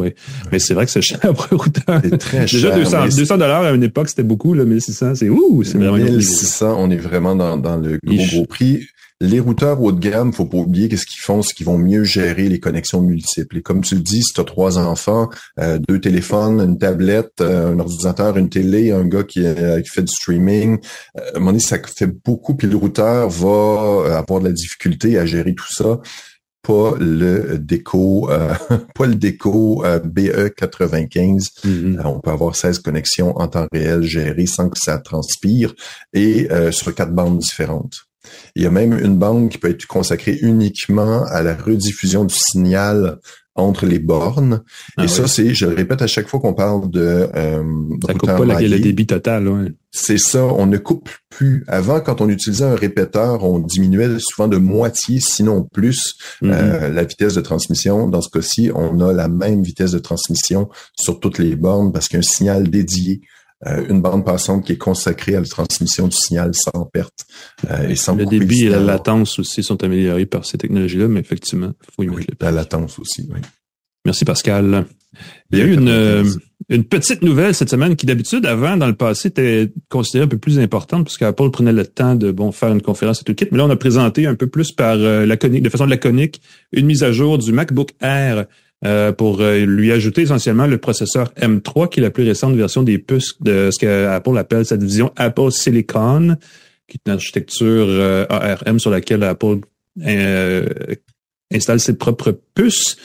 Mais c'est vrai que c'est cher pour un routeur. C'est très cher. Déjà 200 $ à une époque, c'était beaucoup, là, 1600, c'est vraiment 1600, on est vraiment dans le gros prix. Les routeurs haut de gamme, faut pas oublier qu'est-ce qu'ils font, c'est qu'ils vont mieux gérer les connexions multiples. Et comme tu le dis, si tu as 3 enfants, 2 téléphones, une tablette, un ordinateur, une télé, un gars qui fait du streaming, à un moment donné, ça fait beaucoup, puis le routeur va avoir de la difficulté à gérer tout ça. Pas le déco BE95. On peut avoir 16 connexions en temps réel gérées sans que ça transpire et sur 4 bandes différentes. Il y a même une bande qui peut être consacrée uniquement à la rediffusion du signal entre les bornes. Ça, c'est, je le répète à chaque fois qu'on parle de ça coupe pas le débit total. Ouais. C'est ça, on ne coupe plus. Avant, quand on utilisait un répéteur, on diminuait souvent de moitié, sinon plus, la vitesse de transmission. Dans ce cas-ci, on a la même vitesse de transmission sur toutes les bornes parce qu'il y a un signal dédié. Une bande passante qui est consacrée à la transmission du signal sans perte et sans le débit et la latence aussi sont améliorés par ces technologies-là, mais effectivement, il faut y mettre la latence aussi, oui. Merci Pascal. Il y a eu une petite nouvelle cette semaine qui d'habitude, avant, dans le passé, était considérée un peu plus importante parce qu'Apple prenait le temps de faire une conférence et tout le kit, mais là, on a présenté un peu plus par laconique, de façon laconique, une mise à jour du MacBook Air pour lui ajouter essentiellement le processeur M3, qui est la plus récente version des puces de ce qu'Apple appelle sa division Apple Silicon, qui est une architecture ARM sur laquelle Apple installe ses propres puces.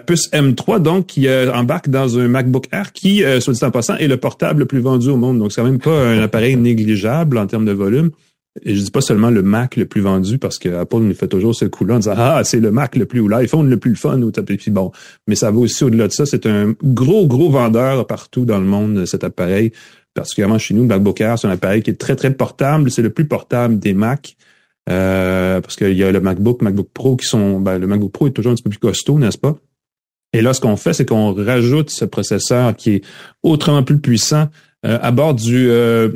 Puce M3, donc, qui embarque dans un MacBook Air qui, soit dit en passant, est le portable le plus vendu au monde. Donc, c'est quand même pas un appareil négligeable en termes de volume. Et je dis pas seulement le Mac le plus vendu, parce que Apple nous fait toujours ce coup-là en disant « Ah, c'est le Mac le plus, ou l'iPhone le plus fun. » ou puis bon. Mais ça va aussi au-delà de ça. C'est un gros vendeur partout dans le monde, cet appareil. Particulièrement chez nous, le MacBook Air, c'est un appareil qui est très, très portable. C'est le plus portable des Macs. Parce qu'il y a le MacBook Pro qui sont... le MacBook Pro est toujours un petit peu plus costaud, n'est-ce pas? Et là, ce qu'on fait, c'est qu'on rajoute ce processeur qui est autrement plus puissant à bord du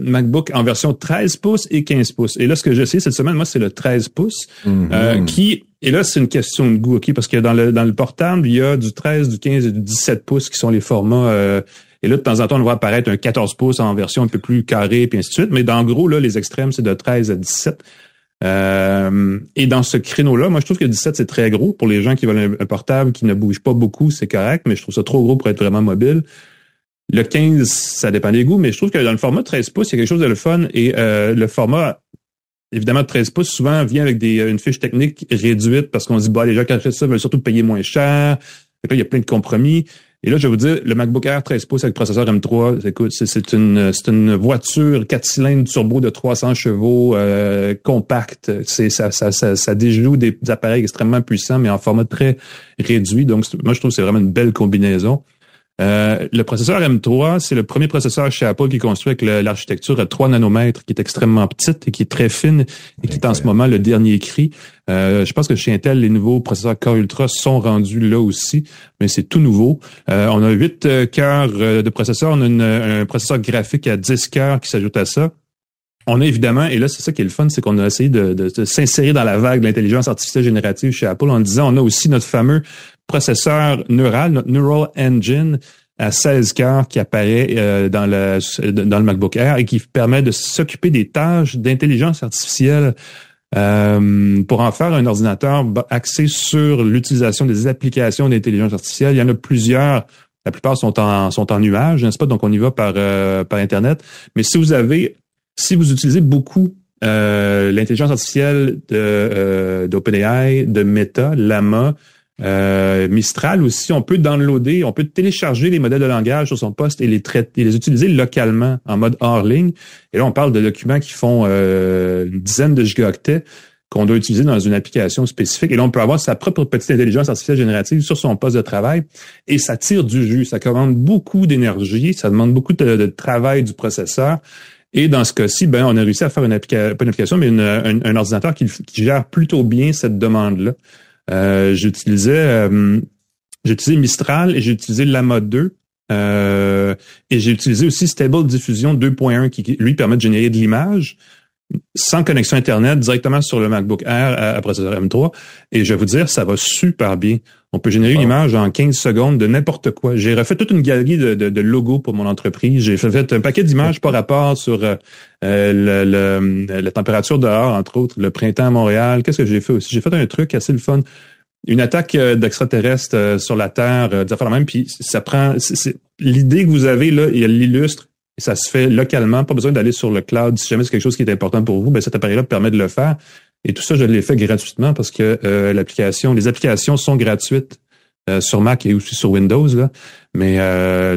MacBook en version 13 pouces et 15 pouces. Et là, ce que j'ai essayé cette semaine, moi, c'est le 13 pouces et là, c'est une question de goût, OK? Parce que dans le portable, il y a du 13, du 15 et du 17 pouces qui sont les formats... et là, de temps en temps, on voit apparaître un 14 pouces en version un peu plus carrée, puis ainsi de suite. Mais en gros, là, les extrêmes, c'est de 13 à 17. Et dans ce créneau-là, moi, je trouve que 17, c'est très gros. Pour les gens qui veulent un portable qui ne bouge pas beaucoup, c'est correct, mais je trouve ça trop gros pour être vraiment mobile. Le 15, ça dépend des goûts, mais je trouve que dans le format 13 pouces, il y a quelque chose de le fun. Et le format, évidemment, de 13 pouces, souvent vient avec une fiche technique réduite parce qu'on se dit, les gens qui achètent ça veulent surtout payer moins cher. Donc là, il y a plein de compromis. Et là, je vais vous dire, le MacBook Air 13 pouces avec processeur M3, écoute, c'est une voiture 4 cylindres turbo de 300 chevaux, compacte. Ça déjoue des appareils extrêmement puissants, mais en format très réduit. Donc, moi, je trouve que c'est vraiment une belle combinaison. Le processeur M3, c'est le premier processeur chez Apple qui est construit avec l'architecture à 3 nanomètres, qui est extrêmement petite et qui est très fine et qui est en ce moment le dernier cri. Je pense que chez Intel, les nouveaux processeurs Core Ultra sont rendus là aussi, mais c'est tout nouveau. On a 8 cœurs de processeur. On a un processeur graphique à 10 cœurs qui s'ajoute à ça. On a évidemment, et là c'est ça qui est le fun, c'est qu'on a essayé de s'insérer dans la vague de l'intelligence artificielle générative chez Apple en disant on a aussi notre fameux processeur neural, notre Neural Engine à 16 cœurs qui apparaît dans le MacBook Air et qui permet de s'occuper des tâches d'intelligence artificielle pour en faire un ordinateur axé sur l'utilisation des applications d'intelligence artificielle. Il y en a plusieurs. La plupart sont en nuage, n'est-ce pas? Donc on y va par Internet. Mais si vous utilisez beaucoup l'intelligence artificielle d'OpenAI, de Meta, Llama, Mistral aussi, on peut downloader, on peut télécharger les modèles de langage sur son poste et les utiliser localement en mode hors ligne. Et là, on parle de documents qui font une dizaine de gigaoctets qu'on doit utiliser dans une application spécifique. Et là, on peut avoir sa propre petite intelligence artificielle générative sur son poste de travail et ça tire du jus. Ça commande beaucoup d'énergie, ça demande beaucoup de travail du processeur. Et dans ce cas-ci, on a réussi à faire pas une application, mais un ordinateur qui gère plutôt bien cette demande-là. J'ai utilisé Mistral et j'ai utilisé Llama 2 et j'ai utilisé aussi Stable Diffusion 2.1 qui lui permet de générer de l'image. sans connexion Internet, directement sur le MacBook Air à processeur M3. Et je vais vous dire, ça va super bien. On peut générer une image en 15 secondes de n'importe quoi. J'ai refait toute une galerie de logos pour mon entreprise. J'ai fait un paquet d'images par rapport sur la température dehors, entre autres, le printemps à Montréal. Qu'est-ce que j'ai fait aussi? J'ai fait un truc assez le fun. Une attaque d'extraterrestres sur la Terre, des affaires la même. Puis ça prend... l'idée que vous avez, là, elle l'illustre. Et ça se fait localement, pas besoin d'aller sur le cloud. Si jamais c'est quelque chose qui est important pour vous, ben cet appareil-là permet de le faire. Et tout ça, je l'ai fait gratuitement parce que les applications sont gratuites sur Mac et aussi sur Windows. Là. Mais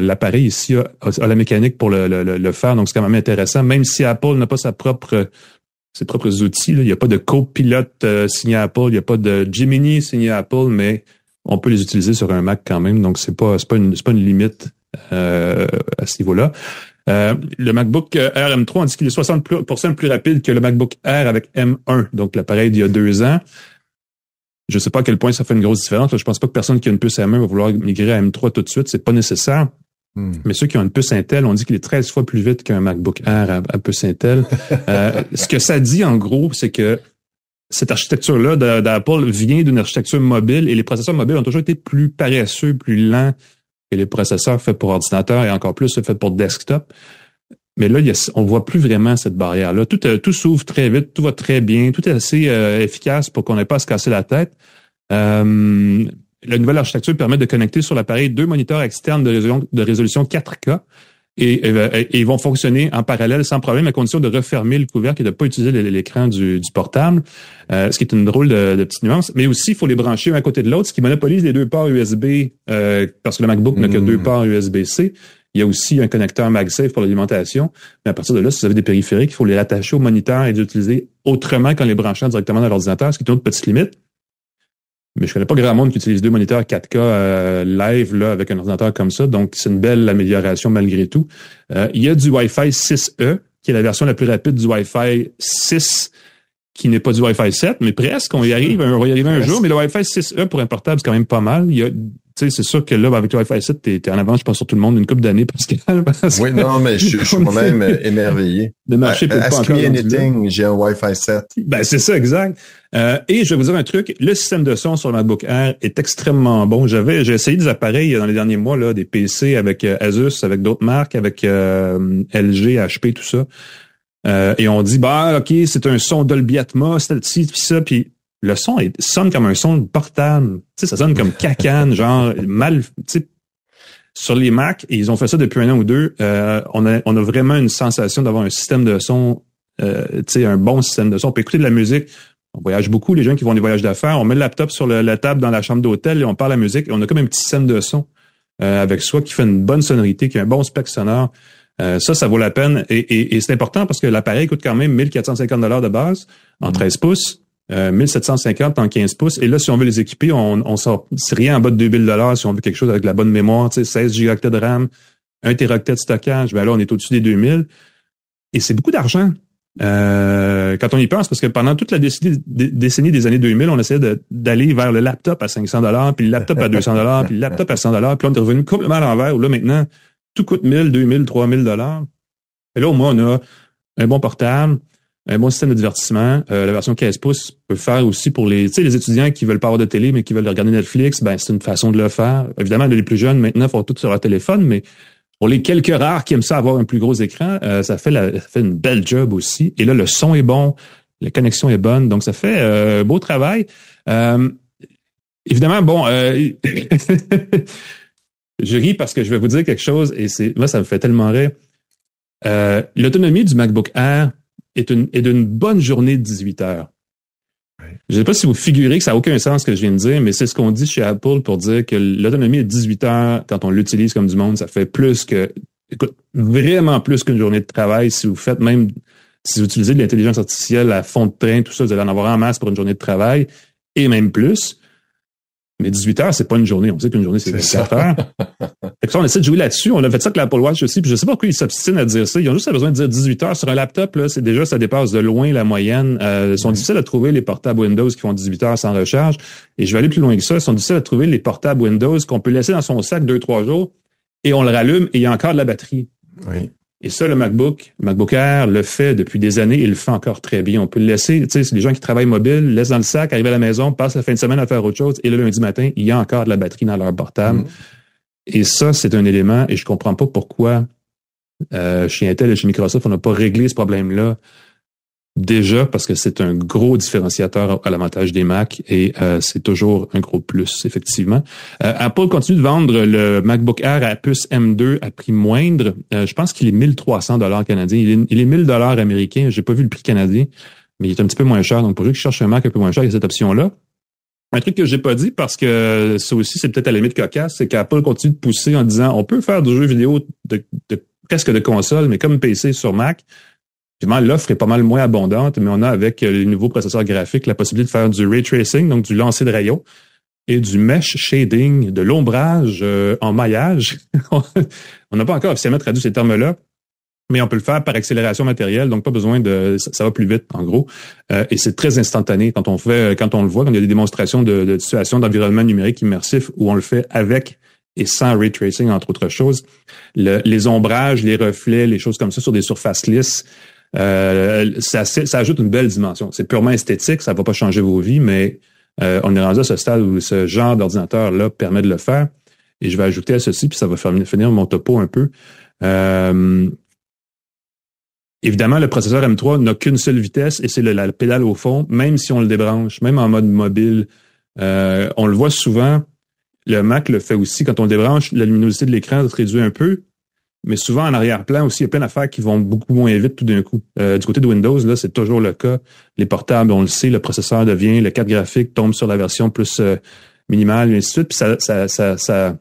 l'appareil ici a la mécanique pour le faire, donc c'est quand même intéressant. Même si Apple n'a pas ses propres outils, là. Il n'y a pas de copilote signé Apple, il n'y a pas de Gemini signé Apple, mais on peut les utiliser sur un Mac quand même. Donc c'est pas une limite à ce niveau-là. Le MacBook Air M3, on dit qu'il est 60% plus rapide que le MacBook Air avec M1, donc l'appareil d'il y a 2 ans. Je sais pas à quel point ça fait une grosse différence. Je pense pas que personne qui a une puce M1 va vouloir migrer à M3 tout de suite. C'est pas nécessaire. Mais ceux qui ont une puce Intel, on dit qu'il est 13 fois plus vite qu'un MacBook Air à puce Intel. Ce que ça dit, en gros, c'est que cette architecture-là d'Apple vient d'une architecture mobile et les processeurs mobiles ont toujours été plus paresseux, plus lents que les processeurs faits pour ordinateur et encore plus faits pour desktop. Mais là, on voit plus vraiment cette barrière-là. Tout s'ouvre très vite, tout va très bien, tout est assez efficace pour qu'on n'ait pas à se casser la tête. La nouvelle architecture permet de connecter sur l'appareil 2 moniteurs externes de résolution 4K et ils vont fonctionner en parallèle sans problème à condition de refermer le couvercle et de ne pas utiliser l'écran du portable, ce qui est une drôle de petite nuance. Mais aussi, il faut les brancher un à côté de l'autre, ce qui monopolise les 2 ports USB parce que le MacBook n'a que 2 ports USB-C. Il y a aussi un connecteur MagSafe pour l'alimentation. Mais à partir de là, si vous avez des périphériques, il faut les rattacher au moniteur et les utiliser autrement qu'en les branchant directement dans l'ordinateur, ce qui est une autre petite limite. Mais je connais pas grand monde qui utilise 2 moniteurs 4K live là avec un ordinateur comme ça, donc c'est une belle amélioration malgré tout. Il y a du Wi-Fi 6E, qui est la version la plus rapide du Wi-Fi 6, qui n'est pas du Wi-Fi 7, mais presque. On va y arriver un jour, mais le Wi-Fi 6E pour un portable, c'est quand même pas mal. Tu sais, c'est sûr que là, avec le Wi-Fi 7, t'es en avance, je pense, sur tout le monde une couple d'années, Pascal. Oui, non, mais je suis moi-même émerveillé. Le marché peut pas Ask me anything, j'ai un Wi-Fi 7. Ben, c'est ça, exact. Et je vais vous dire un truc, le système de son sur le MacBook Air est extrêmement bon. J'ai essayé des appareils dans les derniers mois, là, des PC avec Asus, avec d'autres marques, avec LG, HP, tout ça. Et on dit, OK, c'est un son Dolby Atmos, ci, puis ça, puis le son sonne comme un son portable. Tu sais, ça sonne comme cacane, genre mal, tu sais. Sur les Mac, et ils ont fait ça depuis 1 an ou 2, on a vraiment une sensation d'avoir un système de son, tu sais, un bon système de son. On peut écouter de la musique. On voyage beaucoup, les gens qui vont des voyages d'affaires. On met le laptop sur la table dans la chambre d'hôtel et on parle la musique. Et on a comme un petit système de son avec soi qui fait une bonne sonorité, qui a un bon spec sonore. Ça vaut la peine. Et c'est important parce que l'appareil coûte quand même 1 450 $ de base en 13 pouces. 1750 en 15 pouces. Et là, si on veut les équiper, on sort, c'est rien en bas de 2000 $ si on veut quelque chose avec la bonne mémoire, tu sais, 16 Go de RAM, 1 Teraoctet de stockage. Ben là, on est au-dessus des 2000. Et c'est beaucoup d'argent. Quand on y pense, parce que pendant toute la décennie des années 2000, on essayait d'aller vers le laptop à 500 $, puis le laptop à 200 $, puis le laptop à 100 $, puis on est revenu complètement à l'envers, où là, maintenant, tout coûte 1000, 2000, 3000 $. Et là, au moins, on a un bon portable, un bon système de divertissement. La version 15 pouces peut faire aussi pour les étudiants qui veulent pas avoir de télé, mais qui veulent regarder Netflix. Ben, c'est une façon de le faire. Évidemment, les plus jeunes, maintenant, font tout sur leur téléphone, mais pour les quelques rares qui aiment ça avoir un plus gros écran, ça fait une belle job aussi. Et là, le son est bon, la connexion est bonne, donc ça fait beau travail. Évidemment, bon, je ris parce que je vais vous dire quelque chose et moi, ça me fait tellement rire. L'autonomie du MacBook Air est d'une bonne journée de 18 heures. Je ne sais pas si vous figurez que ça n'a aucun sens ce que je viens de dire, mais c'est ce qu'on dit chez Apple pour dire que l'autonomie est 18 heures quand on l'utilise comme du monde. Ça fait vraiment plus qu'une journée de travail. Si vous utilisez de l'intelligence artificielle à fond de train, tout ça, vous allez en avoir en masse pour une journée de travail et même plus. Mais 18 heures, c'est pas une journée. On sait qu'une journée, c'est 24 heures. Fait que ça, on essaie de jouer là-dessus. On a fait ça avec l'Apple Watch aussi. Puis je sais pas pourquoi ils s'obstinent à dire ça. Ils ont juste besoin de dire 18 heures sur un laptop. Là, ça dépasse de loin la moyenne. Ils sont difficiles à trouver les portables Windows qui font 18 heures sans recharge. Et je vais aller plus loin que ça. Ils sont difficiles à trouver les portables Windows qu'on peut laisser dans son sac 2-3 jours et on le rallume et il y a encore de la batterie. Oui. Et ça, le MacBook Air le fait depuis des années, il le fait encore très bien. On peut le laisser, tu sais, c'est les gens qui travaillent mobile, laissent dans le sac, arrivent à la maison, passent la fin de semaine à faire autre chose, et le lundi matin, il y a encore de la batterie dans leur portable. Et ça, c'est un élément, et je comprends pas pourquoi chez Intel et chez Microsoft, on n'a pas réglé ce problème-là. Déjà, parce que c'est un gros différenciateur à l'avantage des Mac et c'est toujours un gros plus, effectivement. Apple continue de vendre le MacBook Air à puce M2 à prix moindre. Je pense qu'il est 1300 $ canadiens. Il est 1000 $ américains. J'ai pas vu le prix canadien, mais il est un petit peu moins cher. Donc, pour ceux qui cherchent un Mac un peu moins cher, il y a cette option-là. Un truc que j'ai pas dit, parce que ça aussi, c'est peut-être à la limite cocasse, c'est qu'Apple continue de pousser en disant on peut faire du jeu vidéo de presque de console, mais comme PC sur Mac. Évidemment, l'offre est pas mal moins abondante, mais on a avec les nouveaux processeurs graphiques la possibilité de faire du ray tracing, donc du lancer de rayons, et du mesh shading, de l'ombrage en maillage. On n'a pas encore officiellement traduit ces termes-là, mais on peut le faire par accélération matérielle, donc pas besoin de... Ça va plus vite, en gros. Et c'est très instantané quand on le voit, quand il y a des démonstrations de situations d'environnement numérique immersif où on le fait avec et sans ray tracing, entre autres choses. Les ombrages, les reflets, les choses comme ça sur des surfaces lisses, ça ajoute une belle dimension. C'est purement esthétique, ça va pas changer vos vies, mais on est rendu à ce stade où ce genre d'ordinateur-là permet de le faire. Et je vais ajouter à ceci, puis ça va finir mon topo un peu. Évidemment, le processeur M3 n'a qu'une seule vitesse et c'est la pédale au fond, même si on le débranche, même en mode mobile. On le voit souvent, le Mac le fait aussi. Quand on le débranche, la luminosité de l'écran se réduit un peu. Mais souvent, en arrière-plan aussi, il y a plein d'affaires qui vont beaucoup moins vite tout d'un coup. Du côté de Windows, là, c'est toujours le cas. Les portables, on le sait, le processeur devient, le carte graphique tombe sur la version plus minimale, et ainsi de suite. Puis ça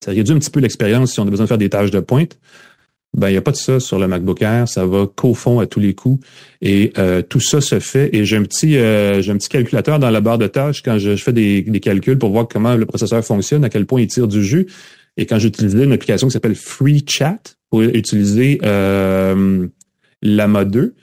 réduit un petit peu l'expérience si on a besoin de faire des tâches de pointe. Ben, il n'y a pas de ça sur le MacBook Air. Ça va qu'au fond à tous les coups. Et tout ça se fait. Et j'ai un petit calculateur dans la barre de tâches quand je fais des calculs pour voir comment le processeur fonctionne, à quel point il tire du jus. Et quand j'utilisais une application qui s'appelle FreeChat pour utiliser Llama 2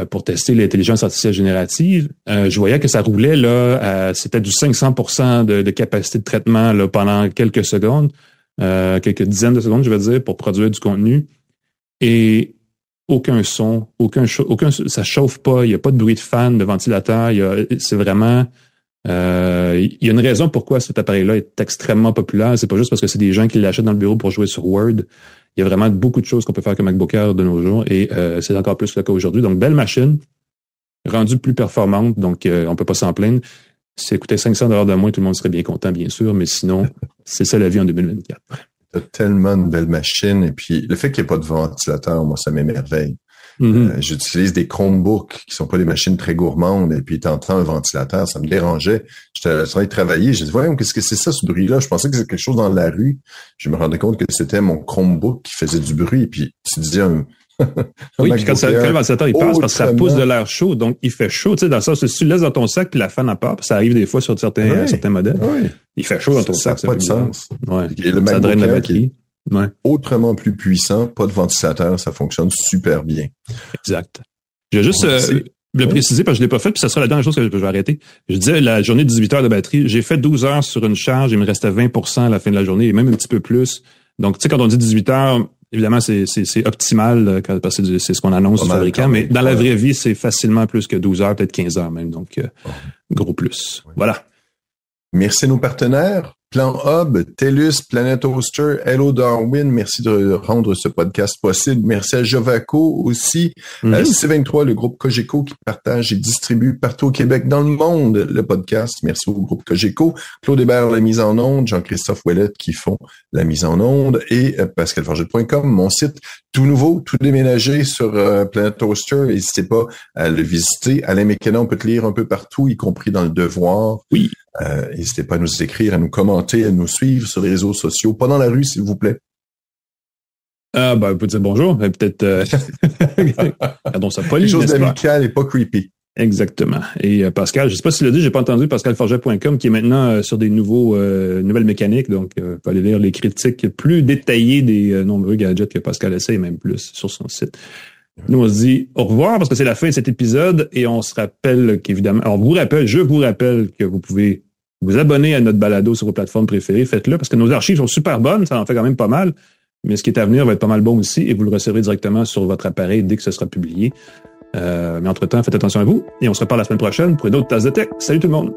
pour tester l'intelligence artificielle générative, je voyais que ça roulait là, c'était du 500% de capacité de traitement là, pendant quelques secondes, quelques dizaines de secondes, je veux dire, pour produire du contenu. Et aucun son, ça chauffe pas, il n'y a pas de bruit de fan, de ventilateur, c'est vraiment... il y a une raison pourquoi cet appareil-là est extrêmement populaire. C'est pas juste parce que c'est des gens qui l'achètent dans le bureau pour jouer sur Word. Il y a vraiment beaucoup de choses qu'on peut faire comme MacBook Air de nos jours et c'est encore plus le cas aujourd'hui. Donc, belle machine, rendue plus performante, donc on peut pas s'en plaindre. Si ça coûtait 500 $ de moins, tout le monde serait bien content, bien sûr, mais sinon, c'est ça la vie en 2024. T'as tellement de belles machines et puis le fait qu'il n'y ait pas de ventilateur, moi, ça m'émerveille. J'utilise des Chromebooks qui sont pas des machines très gourmandes et puis t'entends un ventilateur, ça me dérangeait. J'étais en train de travailler, j'ai dit voyons, qu'est-ce que c'est ça ce bruit-là? Je pensais que c'était quelque chose dans la rue. Je me rendais compte que c'était mon Chromebook qui faisait du bruit et puis tu disais oui, puis quand le ventilateur il passe parce que ça pousse de l'air chaud, donc il fait chaud, tu sais, dans le sens que si tu le laisses dans ton sac puis la fan en part, ça arrive des fois sur certains modèles. Oui. Il fait chaud dans ton sac. Ça n'a pas de sens. Ouais. Et le ça draine la batterie. Ouais. Autrement plus puissant, pas de ventilateur, ça fonctionne super bien. Exact. Je vais juste le préciser parce que je l'ai pas fait, puis ça sera la dernière chose que je vais arrêter. Je disais la journée de 18 heures de batterie, j'ai fait 12 heures sur une charge, il me restait 20% à la fin de la journée, et même un petit peu plus. Donc, tu sais, quand on dit 18 heures, évidemment, c'est optimal parce que c'est ce qu'on annonce du fabricant, mais dans la vraie vie, c'est facilement plus que 12 heures, peut-être 15 heures même. Donc, gros plus. Ouais. Voilà. Merci à nos partenaires. Plan Hub, TELUS, Planet Hoster, Hello Darwin, merci de rendre ce podcast possible. Merci à Jovaco aussi, à C23, le groupe Cogeco qui partage et distribue partout au Québec, dans le monde, le podcast. Merci au groupe Cogeco, Claude Hébert, la mise en onde, Jean-Christophe Ouellette qui font la mise en onde et pascalforget.com, mon site tout nouveau, tout déménagé sur Planet Hoster. N'hésitez pas à le visiter. Alain McKenna, on peut te lire un peu partout, y compris dans le Devoir. Oui. N'hésitez pas à nous écrire, à nous commenter, à nous suivre sur les réseaux sociaux. Pas dans la rue, s'il vous plaît. Vous pouvez dire bonjour, mais peut-être... Regardons ça poli, quelque chose d'amical et pas creepy. Exactement. Et Pascal, je sais pas s'il l'a dit, j'ai pas entendu, pascalforget.com, qui est maintenant sur des nouvelles mécaniques, donc vous pouvez aller lire les critiques plus détaillées des nombreux gadgets que Pascal essaie, même plus, sur son site. Nous, on se dit au revoir parce que c'est la fin de cet épisode et on se rappelle qu'évidemment, je vous rappelle que vous pouvez vous abonner à notre balado sur vos plateformes préférées. Faites-le parce que nos archives sont super bonnes, ça en fait quand même pas mal. mais ce qui est à venir va être pas mal bon aussi et vous le recevrez directement sur votre appareil dès que ce sera publié. Mais entre-temps, faites attention à vous et on se reparle la semaine prochaine pour une autre tasse de tech. Salut tout le monde!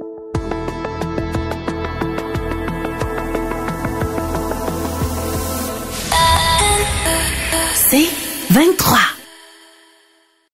C'est 23.